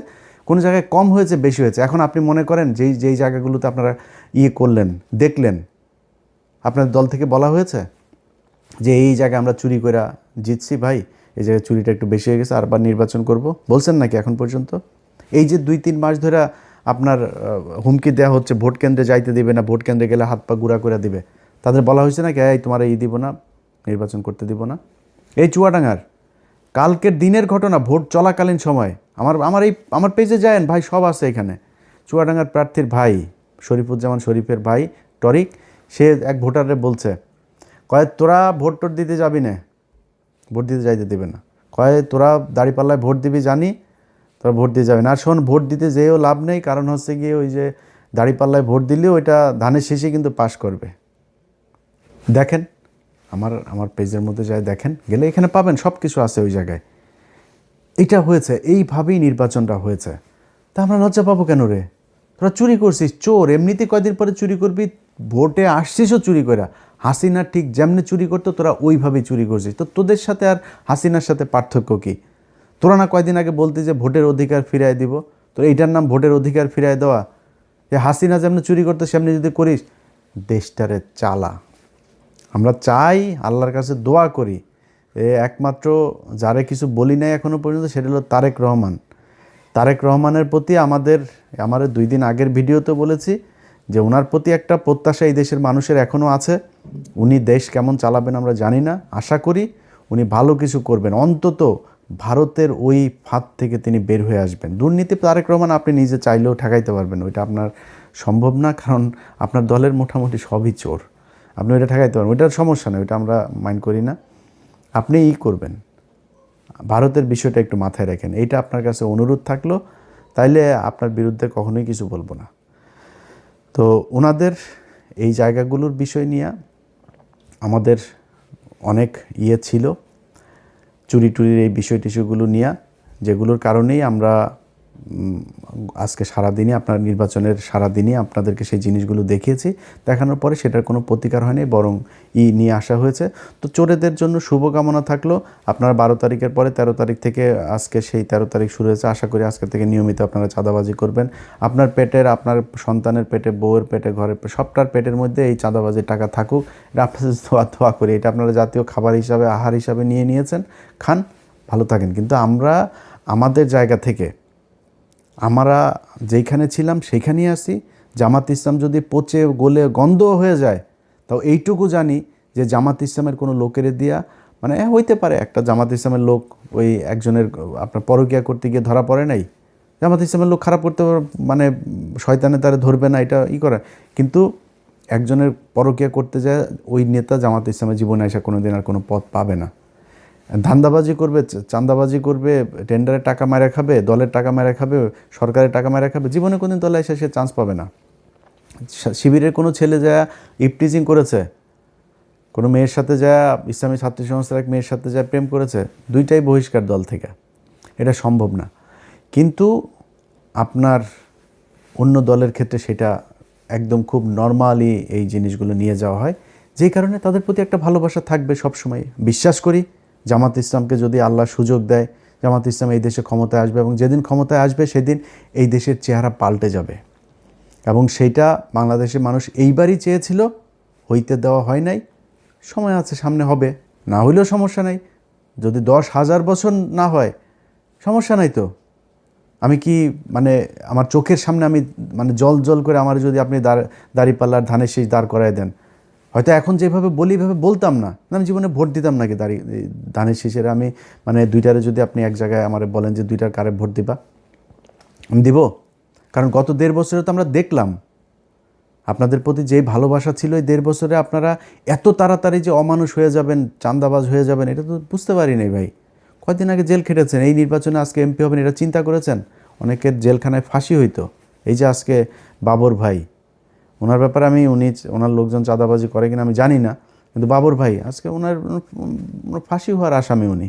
Speaker 1: কোনো জায়গায় কম হয়েছে, বেশি হয়েছে। এখন আপনি মনে করেন যেই জায়গাগুলোতে আপনারা করলেন, দেখলেন, আপনার দল থেকে বলা হয়েছে যে এই জায়গায় আমরা চুরি করে জিতছি, ভাই এই জায়গায় চুরিটা একটু বেশি হয়ে গেছে, আরবার নির্বাচন করব, বলছেন নাকি এখন পর্যন্ত? এই যে 2-3 মাস ধরে আপনার হুমকি দেওয়া হচ্ছে, ভোট কেন্দ্রে যাইতে দিবে না, ভোট কেন্দ্রে গেলে হাত পা গুঁড়া করে দিবে, তাদের বলা হয়েছে নাকি এই তোমার দিব না, নির্বাচন করতে দিব না? এই চুয়াডাঙ্গার কালকের দিনের ঘটনা, ভোট চলাকালীন সময়, আমার পেজে যায়েন ভাই, সব আছে এখানে। চুয়াডাঙ্গার প্রার্থীর ভাই শরীফুজ্জামান শরীফের ভাই টরিক, সে এক ভোটারে বলছে, কয় তোরা ভোট দিতে যাবি না, ভোট দিতে যাইতে দেবে না, কয় তোরা দাঁড়িপাল্লায় ভোট দিবি জানি, তোরা ভোট দিয়ে যাবে না। আর শোন, ভোট দিতে যেও লাভ নেই, কারণ হচ্ছে গিয়ে ওই যে দাঁড়িপাল্লায় ভোট দিলেও ওইটা ধানের শেষে কিন্তু পাশ করবে। দেখেন আমার পেজের মধ্যে যায় দেখেন, গেলে এখানে পাবেন, সব কিছু আছে ওই জায়গায়। এটা হয়েছে, এইভাবেই নির্বাচনটা হয়েছে। তা আমরা লজ্জা পাবো কেন রে? তোরা চুরি করছিস, চোর, এমনিতে কয়দিন পরে চুরি করবি, ভোটে আসছিসও চুরি করে। হাসিনা ঠিক যেমনি চুরি করতো, তোরা ওইভাবেই চুরি করছিস। তো তোদের সাথে আর হাসিনার সাথে পার্থক্য কী? তোরা না কয়দিন আগে বলতি যে ভোটের অধিকার ফিরায় দিব, তোর এইটার নাম ভোটের অধিকার ফিরায় দেওয়া? যে হাসিনা যেমনি চুরি করতো সেমনি যদি করিস, দেশটারে চালা। আমরা চাই, আল্লাহর কাছে দোয়া করি, একমাত্র যারে কিছু বলি নাই এখনও পর্যন্ত, সেটা হলো তারেক রহমানের প্রতি আমার 2 দিন আগের ভিডিওতে বলেছি যে ওনার প্রতি একটা প্রত্যাশা এই দেশের মানুষের এখনও আছে। উনি দেশ কেমন চালাবেন আমরা জানি না, আশা করি উনি ভালো কিছু করবেন, অন্তত ভারতের ওই ফাঁদ থেকে তিনি বের হয়ে আসবেন। দুর্নীতি তারেক রহমান আপনি নিজে চাইলেও ঠেকাইতে পারবেন, ওইটা আপনার সম্ভব না, কারণ আপনার দলের মোটামুটি সবই চোর, আপনি ওইটা ঠেকাইতে পারবেন, ওইটার সমস্যা নেই, ওইটা আমরা মাইন্ড করি না। আপনি করবেন, ভারতের বিষয়টা একটু মাথায় রাখেন, এইটা আপনার কাছে অনুরোধ থাকলো, তাইলে আপনার বিরুদ্ধে কখনোই কিছু বলবো না। তো ওনাদের এই জায়গাগুলোর বিষয় নিয়ে আমাদের অনেক ছিল, চুরি টুরির এই বিষয়গুলো নিয়ে, যেগুলোর কারণেই আমরা আজকে সারাদিনই আপনার নির্বাচনের সারাদিনই আপনাদেরকে সেই জিনিসগুলো দেখিয়েছি। দেখানোর পরে সেটার কোনো প্রতিকার হয়নি, বরং নিয়ে আসা হয়েছে। তো চোরেদের জন্য শুভকামনা থাকলো। আপনারা 12 তারিখের পরে 13 তারিখ থেকে, আজকে সেই 13 তারিখ শুরু হয়েছে, আশা করি আজকে থেকে নিয়মিত আপনারা চাঁদাবাজি করবেন। আপনার পেটের, আপনার সন্তানের পেটে, বউয়ের পেটে, ঘরের সবটার পেটের মধ্যে এই চাঁদাবাজির টাকা থাকুক, এটা আপনাদের দোয়া করি। এটা আপনারা জাতীয় খাবার হিসাবে, আহার হিসাবে নিয়েছেন, খান, ভালো থাকেন। কিন্তু আমাদের জায়গা থেকে আমরা যেইখানে ছিলাম সেইখানেই আছি। জামাত ইসলাম যদি পচে গলে গন্ধ হয়ে যায়, তাও এইটুকু জানি যে জামাত ইসলামের কোনো লোকের দিয়া মানে হইতে পারে একটা জামাত ইসলামের লোক ওই একজনের আপনার পরকীয়া করতে গিয়ে ধরা পড়ে নাই, জামাত ইসলামের লোক খারাপ করতে মানে শয়তানে তারা ধরবে না, এটা করে। কিন্তু একজনের পরকীয়া করতে যায় ওই নেতা জামাত ইসলামের জীবনে আসা কোনো দিন আর কোনো পথ পাবে না। ধান্দাবাজি করবে, চাঁদাবাজি করবে, টেন্ডারের টাকা মেরে খাবে, দলের টাকা মেরে খাবে, সরকারের টাকা মেরে খাবে, জীবনে কোনোদিন দলে এসে সে চান্স পাবে না। শিবিরের কোনো ছেলে যা ইপটিজিং করেছে, কোনো মেয়ের সাথে যা ইসলামী ছাত্র সংস্থার এক মেয়ের সাথে যা প্রেম করেছে, দুইটাই বহিষ্কার দল থেকে, এটা সম্ভব না। কিন্তু আপনার অন্য দলের ক্ষেত্রে সেটা একদম খুব নর্মালি এই জিনিসগুলো নিয়ে যাওয়া হয়, যেই কারণে তাদের প্রতি একটা ভালোবাসা থাকবে সবসময়। বিশ্বাস করি জামাত ইসলামকে যদি আল্লাহ সুযোগ দেয়, জামাত ইসলাম এই দেশে ক্ষমতায় আসবে, এবং যেদিন ক্ষমতায় আসবে সেদিন এই দেশের চেহারা পাল্টে যাবে। এবং সেইটা বাংলাদেশের মানুষ এইবারই চেয়েছিল, হইতে দেওয়া হয় নাই। সময় আছে, সামনে হবে, না হইলেও সমস্যা নাই। যদি 10,000 বছর না হয় সমস্যা নাই তো। আমি কি মানে আমার চোখের সামনে আমি মানে জল জল করে আমার যদি আপনি দাঁড়িপাল্লার ধানের শীষ দাঁড় করায় দেন, হয়তো এখন যেভাবে বলি এভাবে বলতাম না, আমি জীবনে ভোট দিতাম নাকি ধানের শীষের। আমি মানে দুইটারে যদি আপনি এক জায়গায় আমার বলেন যে দুইটার কারে ভোট দিবা, আমি দিব। কারণ গত 1.5 বছরে তো আমরা দেখলাম আপনাদের প্রতি যেই ভালোবাসা ছিল, এই 1.5 বছরে আপনারা এত তাড়াতাড়ি যে অমানুষ হয়ে যাবেন, চাঁদাবাজ হয়ে যাবেন, এটা তো বুঝতে পারি নাই ভাই। কয়দিন আগে জেল খেটেছেন, এই নির্বাচনে আজকে এমপি হবেন, এটা চিন্তা করেছেন? অনেকের জেলখানায় ফাঁসি হইতো। এই যে আজকে বাবর ভাই, ওনার ব্যাপারে আমি ওনার লোকজন চাঁদাবাজি করে কিনা আমি জানি না, কিন্তু বাবর ভাই আজকে ওনার ফাঁসি হওয়ার আসামি উনি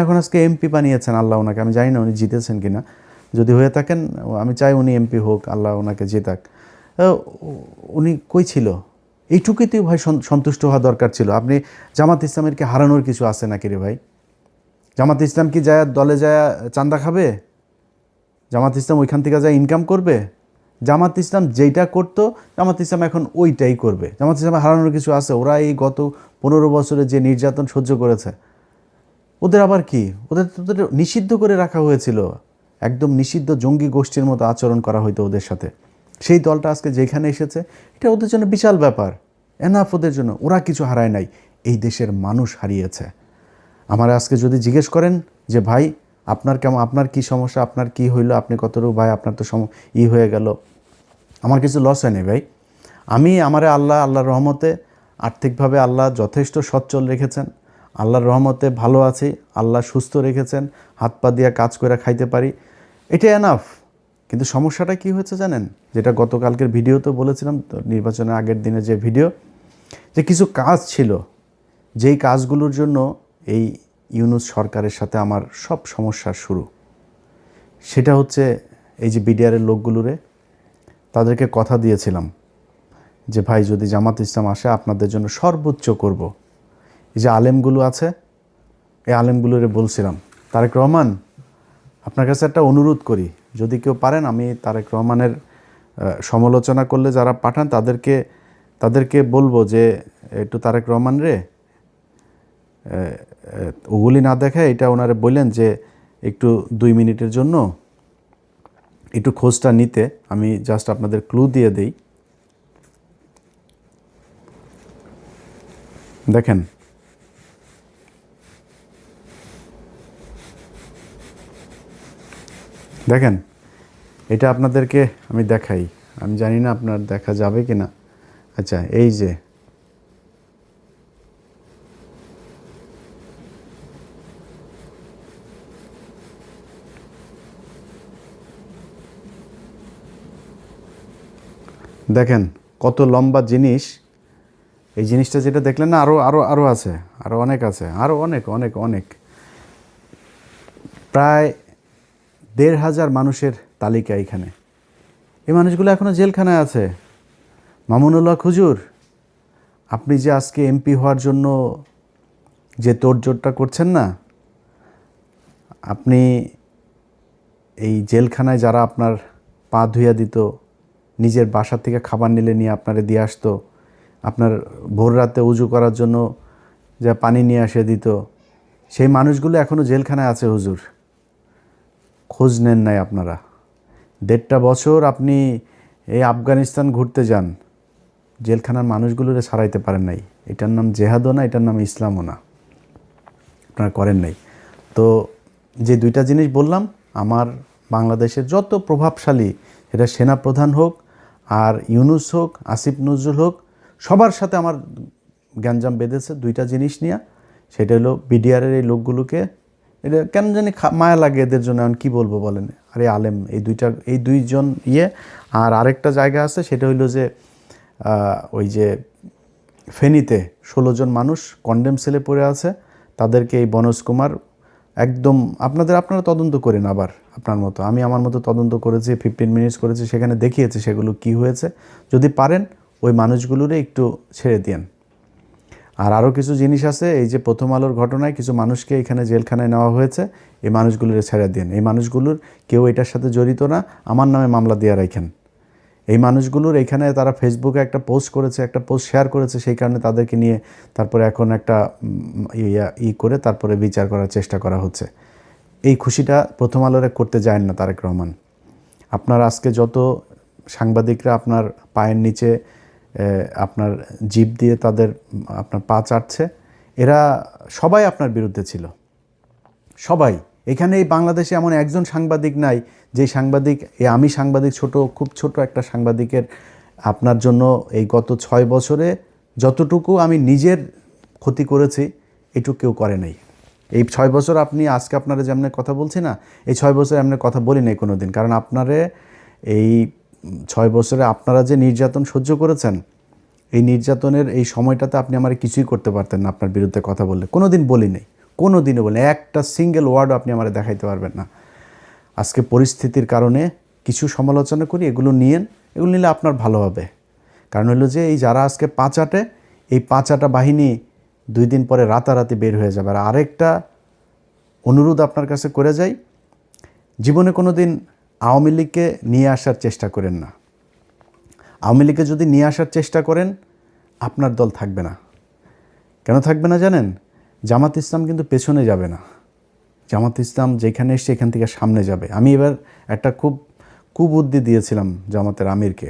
Speaker 1: এখন আজকে এমপি বানিয়েছেন আল্লাহ ওনাকে। আমি জানি না উনি জিতেছেন কিনা, যদি হয়ে থাকেন আমি চাই উনি এমপি হোক, আল্লাহ ওনাকে জেতাক। উনি কই ছিল? এইটুকুতেই ভাই সন্তুষ্ট হওয়া দরকার ছিল। আপনি জামাত ইসলামের কি হারানোর কিছু আছে নাকি রে ভাই? জামাত ইসলাম কি যায় দলে যায় চাঁদা খাবে? জামাত ইসলাম ওইখান থেকে যায় ইনকাম করবে? জামাত ইসলাম যেইটা করতো জামাত ইসলাম এখন ওইটাই করবে। জামাত ইসলাম হারানোর কিছু আছে? ওরা এই গত 15 বছরে যে নির্যাতন সহ্য করেছে, ওদের আবার কি? ওদের নিষিদ্ধ করে রাখা হয়েছিল, একদম নিষিদ্ধ জঙ্গি গোষ্ঠীর মতো আচরণ করা হইতো ওদের সাথে। সেই দলটা আজকে যেখানে এসেছে, এটা ওদের জন্য বিশাল ব্যাপার। এনাফ ওদের জন্য। ওরা কিছু হারায় নাই, এই দেশের মানুষ হারিয়েছে। আমার আজকে যদি জিজ্ঞেস করেন যে ভাই আপনার কেমন, আপনার কি সমস্যা, আপনার কি হইলো, আপনি কতটুকু ভাই আপনার তো হয়ে গেল, আমার কিছু লস হয়নি ভাই। আমারে আল্লাহর রহমতে আর্থিকভাবে আল্লাহ যথেষ্ট সচ্ছল রেখেছেন, আল্লাহর রহমতে ভালো আছি, আল্লাহ সুস্থ রেখেছেন, হাত পা দিয়ে কাজ করে খাইতে পারি, এটা এনাফ। কিন্তু সমস্যাটা কি হয়েছে জানেন? যেটা গতকালকের ভিডিওতে বলেছিলাম, নির্বাচনের আগের দিনে যে ভিডিও, যে কিছু কাজ ছিল যেই কাজগুলোর জন্য এই ইউনূস সরকারের সাথে আমার সব সমস্যার শুরু। সেটা হচ্ছে এই যে বিডিআরের লোকগুলোরে তাদেরকে কথা দিয়েছিলাম যে ভাই যদি জামাত ইসলাম আসে আপনাদের জন্য সর্বোচ্চ করব। এই যে আলেমগুলো আছে, এই আলেমগুলোরে বলছিলাম তারেক রহমান আপনার কাছে একটা অনুরোধ করি, যদি কেউ পারেন আমি তারেক রহমানের সমালোচনা করলে যারা পাঠান তাদেরকে বলবো যে একটু তারেক রহমান রে ওগুলি না দেখায় এটা ওনারে বললেন যে একটু 2 মিনিটের জন্য একটু খোঁজটা নিতে। আমি জাস্ট আপনাদের ক্লু দিয়ে দেই। দেখেন এটা আপনাদেরকে আমি দেখাই, আমি জানি না আপনার দেখা যাবে কি না। আচ্ছা, এই যে দেখেন কত লম্বা জিনিস। এই জিনিসটা যেটা দেখলেন না, আরও আছে, আরও অনেক আছে, আরও অনেক অনেক অনেক, প্রায় 1,500 মানুষের তালিকা এখানে। এই মানুষগুলো এখনও জেলখানায় আছে। মামুনুল্লাহ খুজুর, আপনি যে আজকে এমপি হওয়ার জন্য যে তোড়জোড়টা করছেন না, আপনি এই জেলখানায় যারা আপনার পা ধুইয়া দিত, নিজের বাসা থেকে খাবার নিলে নিয়ে আপনারে দিয়ে আসতো, আপনার ভোর রাতে উজু করার জন্য যা পানি নিয়ে আসে দিত, সেই মানুষগুলো এখনও জেলখানায় আছে হুজুর। খোঁজ নেন নাই আপনারা। 1.5 বছর আপনি এই আফগানিস্তান ঘুরতে যান, জেলখানার মানুষগুলোরে ছাড়াইতে পারেন নাই। এটার নাম জেহাদও না, এটার নাম ইসলামও না, আপনারা করেন নাই। তো যে দুইটা জিনিস বললাম, আমার বাংলাদেশের যত প্রভাবশালী, এটা সেনাপ্রধান হোক আর ইউনূস হোক, আসিফ নজরুল হোক, সবার সাথে আমার গ্যাঞ্জাম বেঁধেছে দুইটা জিনিস নিয়ে। সেটা হলো বিডিআরের এই লোকগুলোকে, এটা কেন জানি মায়া লাগে এদের জন্য। এখন কী বলবো বলেন, আরে আলেম এই দুইজন আর আরেকটা জায়গা আছে, সেটা হইলো যে ওই যে ফেনীতে 16 জন মানুষ কন্ডেম সেলে পড়ে আছে, তাদেরকে এই বনজ কুমার একদম আপনারা তদন্ত করেন আবার আপনার মতো, আমি আমার মতো তদন্ত করেছি, 15 মিনিটস করেছি, সেখানে দেখিয়েছে সেগুলো কি হয়েছে। যদি পারেন ওই মানুষগুলোরে একটু ছেড়ে দিন। আর আরও কিছু জিনিস আছে, এই যে প্রথম আলোর ঘটনায় কিছু মানুষকে এখানে জেলখানায় নেওয়া হয়েছে, এই মানুষগুলোর ছেড়ে দিন। এই মানুষগুলোর কেউ এটার সাথে জড়িত না, আমার নামে মামলা দিয়ে রাখেন। এই মানুষগুলোর এখানে তারা ফেসবুকে একটা পোস্ট করেছে, একটা পোস্ট শেয়ার করেছে, সেই কারণে তাদেরকে নিয়ে তারপরে এখন একটা করে তারপরে বিচার করার চেষ্টা করা হচ্ছে। এই খুশিটা প্রথম আলোরে করতে যায় না তারেক রহমান। আপনার আজকে যত সাংবাদিকরা আপনার পায়ের নিচে আপনার জিভ দিয়ে আপনার পা চাটছে, এরা সবাই আপনার বিরুদ্ধে ছিল, সবাই। এখানে এই বাংলাদেশে এমন একজন সাংবাদিক নাই যে সাংবাদিক, আমি সাংবাদিক খুব ছোট একটা সাংবাদিকের আপনার জন্য এই গত 6 বছরে যতটুকু আমি নিজের ক্ষতি করেছি এটুকু কেউ করে নাই। এই 6 বছর আপনি আজকে আপনারা যেমন কথা বলছি না, এই 6 বছরে এমন কথা বলি নাই কোনো দিন। কারণ আপনারে এই 6 বছরে আপনারা যে নির্যাতন সহ্য করেছেন, এই নির্যাতনের এই সময়টাতে আপনি আমার কিছুই করতে পারতেন না আপনার বিরুদ্ধে কথা বললে। কোনো দিন বলি নাই, কোনো দিনও বলি, একটা সিঙ্গেল ওয়ার্ডও আপনি আমার দেখাইতে পারবেন না। আজকে পরিস্থিতির কারণে কিছু সমালোচনা করি, এগুলো নিলে আপনার ভালো হবে। কারণ হলো যে এই যারা আজকে পাঁচাটে, এই পাঁচাটা বাহিনী 2 দিন পরে রাতারাতি বের হয়ে যাবে। আর আরেকটা অনুরোধ আপনার কাছে করে যাই, জীবনে কোনো দিন আওয়ামী লীগকে নিয়ে আসার চেষ্টা করেন না। আওয়ামী লীগকে যদি নিয়ে আসার চেষ্টা করেন, আপনার দল থাকবে না। কেন থাকবে না জানেন? জামাত ইসলাম কিন্তু পেছনে যাবে না। জামাত ইসলাম যেখানে এসছে এখান থেকে সামনে যাবে। আমি এবার একটা খুব কুবুদ্ধি দিয়েছিলাম জামাতের আমিরকে।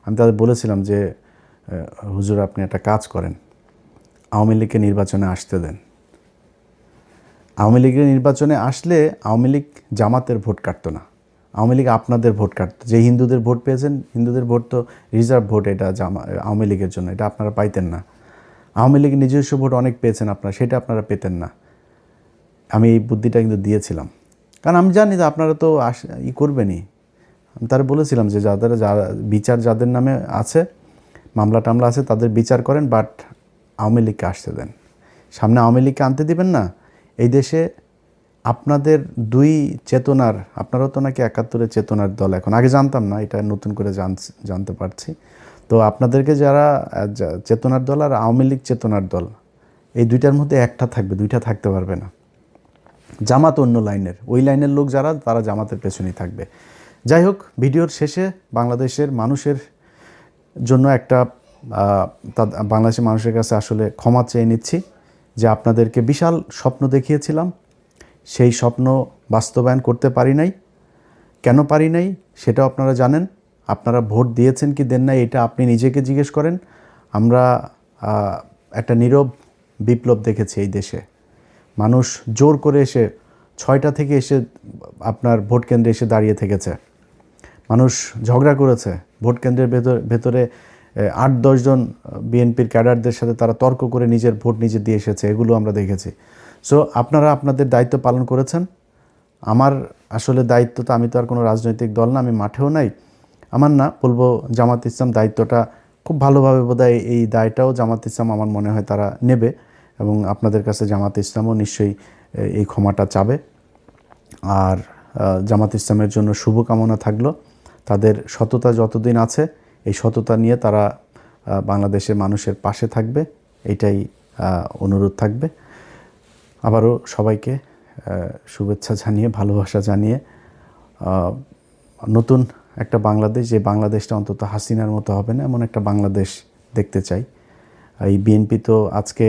Speaker 1: আমি তাদের বলেছিলাম যে হুজুর আপনি একটা কাজ করেন, আওয়ামী লীগকে নির্বাচনে আসতে দেন। আওয়ামী লীগের নির্বাচনে আসলে আওয়ামী লীগ জামাতের ভোট কাটতো না, আওয়ামী লীগ আপনাদের ভোট কাটতো। যে হিন্দুদের ভোট পেয়েছেন, হিন্দুদের ভোট তো রিজার্ভ ভোট, এটা আওয়ামী লীগের জন্য, এটা আপনারা পাইতেন না। আওয়ামী লীগের নিজস্ব ভোট অনেক পেয়েছেন আপনারা, সেটা আপনারা পেতেন না। আমি এই বুদ্ধিটা কিন্তু দিয়েছিলাম, কারণ আমি জানি যে আপনারা তো করবেনই। আমি তারা বলেছিলাম যে বিচার যাদের নামে আছে, মামলা টামলা আছে, তাদের বিচার করেন, বাট আওয়ামী লীগকে আসতে দেন। সামনে আওয়ামী লীগকে আনতে দিবেন না। এই দেশে আপনাদের দুই চেতনার, আপনারাও তো নাকি 71-এর চেতনার দল, এখন আগে জানতাম না, এটা নতুন করে জানতে পারছি। তো আপনাদেরকে যারা চেতনার দল আর আওয়ামী লীগ চেতনার দল, এই দুইটার মধ্যে একটা থাকবে, দুইটা থাকতে পারবে না। জামাত অন্য লাইনের, ওই লাইনের লোক যারা, তারা জামাতের পেছনেই থাকবে। যাই হোক, ভিডিওর শেষে বাংলাদেশের মানুষের জন্য একটা বাংলাদেশের মানুষের কাছে আসলে ক্ষমা চেয়ে নিচ্ছি যে আপনাদেরকে বিশাল স্বপ্ন দেখিয়েছিলাম, সেই স্বপ্ন বাস্তবায়ন করতে পারি নাই। কেন পারি নাই সেটাও আপনারা জানেন। আপনারা ভোট দিয়েছেন কি দেন নাই, এটা আপনি নিজেকে জিজ্ঞেস করেন। আমরা একটা নীরব বিপ্লব দেখেছি এই দেশে। মানুষ জোর করে এসে 6টা থেকে এসে আপনার ভোট কেন্দ্রে এসে দাঁড়িয়ে থেকেছে। মানুষ ঝগড়া করেছে ভোট কেন্দ্রের ভেতরে 8-10 জন বিএনপির ক্যাডারদের সাথে তারা তর্ক করে নিজের ভোট নিজে দিয়ে এসেছে, এগুলো আমরা দেখেছি। সো আপনারা আপনাদের দায়িত্ব পালন করেছেন। আমার আসলে দায়িত্ব তো, আমি তো আর কোনো রাজনৈতিক দল না, আমি মাঠেও নাই। আমার না বলবো জামাত ইসলাম দায়িত্বটা খুব ভালোভাবে, বোধহয় এই দায়টাও জামাত ইসলাম আমার মনে হয় তারা নেবে, এবং আপনাদের কাছে জামাত ইসলামও নিশ্চয়ই এই ক্ষমাটা চাবে। আর জামাত ইসলামের জন্য শুভকামনা থাকলো। তাদের সততা যতদিন আছে, এই সততা নিয়ে তারা বাংলাদেশের মানুষের পাশে থাকবে, এটাই অনুরোধ থাকবে। আবারও সবাইকে শুভেচ্ছা জানিয়ে, ভালোবাসা জানিয়ে, নতুন একটা বাংলাদেশ, যে বাংলাদেশটা অন্তত হাসিনার মতো হবে না, এমন একটা বাংলাদেশ দেখতে চাই। এই বিএনপি তো আজকে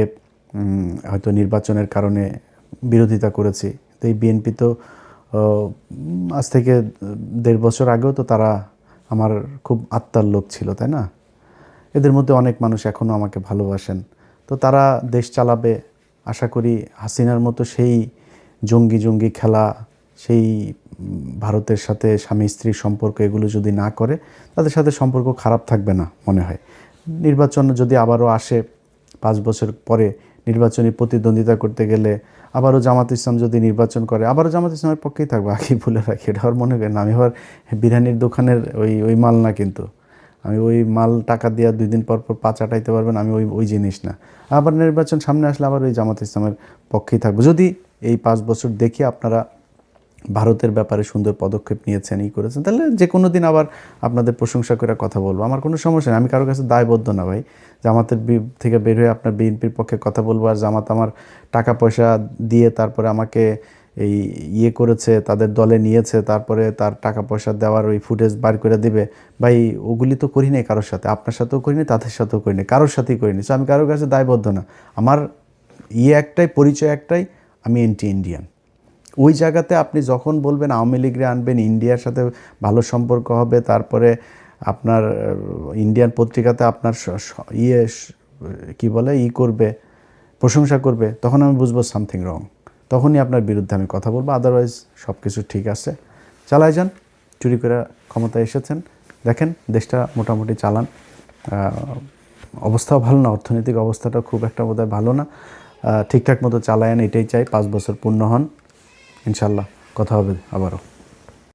Speaker 1: হয়তো নির্বাচনের কারণে বিরোধিতা করেছি, তো এই বিএনপি তো আজ থেকে 1.5 বছর আগেও তো তারা আমার খুব আত্মার লোক ছিল, তাই না? এদের মধ্যে অনেক মানুষ এখনও আমাকে ভালোবাসেন। তো তারা দেশ চালাবে, আশা করি হাসিনার মতো সেই জঙ্গি খেলা, সেই ভারতের সাথে স্বামী স্ত্রীর সম্পর্ক, এগুলো যদি না করে, তাদের সাথে সম্পর্ক খারাপ থাকবে না মনে হয়। নির্বাচন যদি আবারও আসে 5 বছর পরে, নির্বাচনী প্রতিদ্বন্দ্বিতা করতে গেলে আবারও জামাত ইসলাম যদি নির্বাচন করে, আবারও জামাত ইসলামের পক্ষেই থাকবে। আগেই বলে রাখি, এটা আর মনে করেন আমি আবার বিরিয়ানির দোকানের ওই মাল না, কিন্তু আমি ওই মাল টাকা দিয়ে 2 দিন পর পর পা চাটাইতে পারবেন, আমি ওই জিনিস না। আবার নির্বাচন সামনে আসলে আবার ওই জামাত ইসলামের পক্ষেই থাকবো। যদি এই 5 বছর দেখি আপনারা ভারতের ব্যাপারে সুন্দর পদক্ষেপ নিয়েছেন, করেছেন, তাহলে যে কোনো দিন আবার আপনাদের প্রশংসা করে কথা বলবো, আমার কোনো সমস্যা নেই। আমি কারোর কাছে দায়বদ্ধ না ভাই, জামাতের থেকে বের হয়ে আপনার বিএনপির পক্ষে কথা বলবো, আর জামাত আমার টাকা পয়সা দিয়ে তারপরে আমাকে করেছে, তাদের দলে নিয়েছে, তারপরে তার টাকা পয়সা দেওয়ার ওই ফুটেজ বার করে দিবে, ভাই ওগুলি তো করি নাই কারোর সাথে, আপনার সাথেও করিনি, তাদের সাথেও করিনি, কারোর সাথেই করিনি। সো আমি কারোর কাছে দায়বদ্ধ না। আমার একটাই পরিচয়, একটাই, আমি অ্যান্টি ইন্ডিয়ান। ওই জায়গাতে আপনি যখন বলবেন আওয়ামী লীগরে আনবেন, ইন্ডিয়ার সাথে ভালো সম্পর্ক হবে, তারপরে আপনার ইন্ডিয়ান পত্রিকাতে আপনার কি বলে করবে, প্রশংসা করবে, তখন আমি বুঝবো সামথিং রং, তখনই আপনার বিরুদ্ধে আমি কথা বলবো। আদারওয়াইজ সব কিছু ঠিক আছে, চালায় যান। চুরি করে ক্ষমতায় এসেছেন, দেখেন দেশটা মোটামুটি চালান। অবস্থাও ভালো না, অর্থনৈতিক অবস্থাটা খুব একটা বোধহয় ভালো না, ঠিকঠাক মতো চালায়েন, এটাই চাই। 5 বছর পূর্ণ হন, ইনশাল্লাহ কথা হবে আবারও।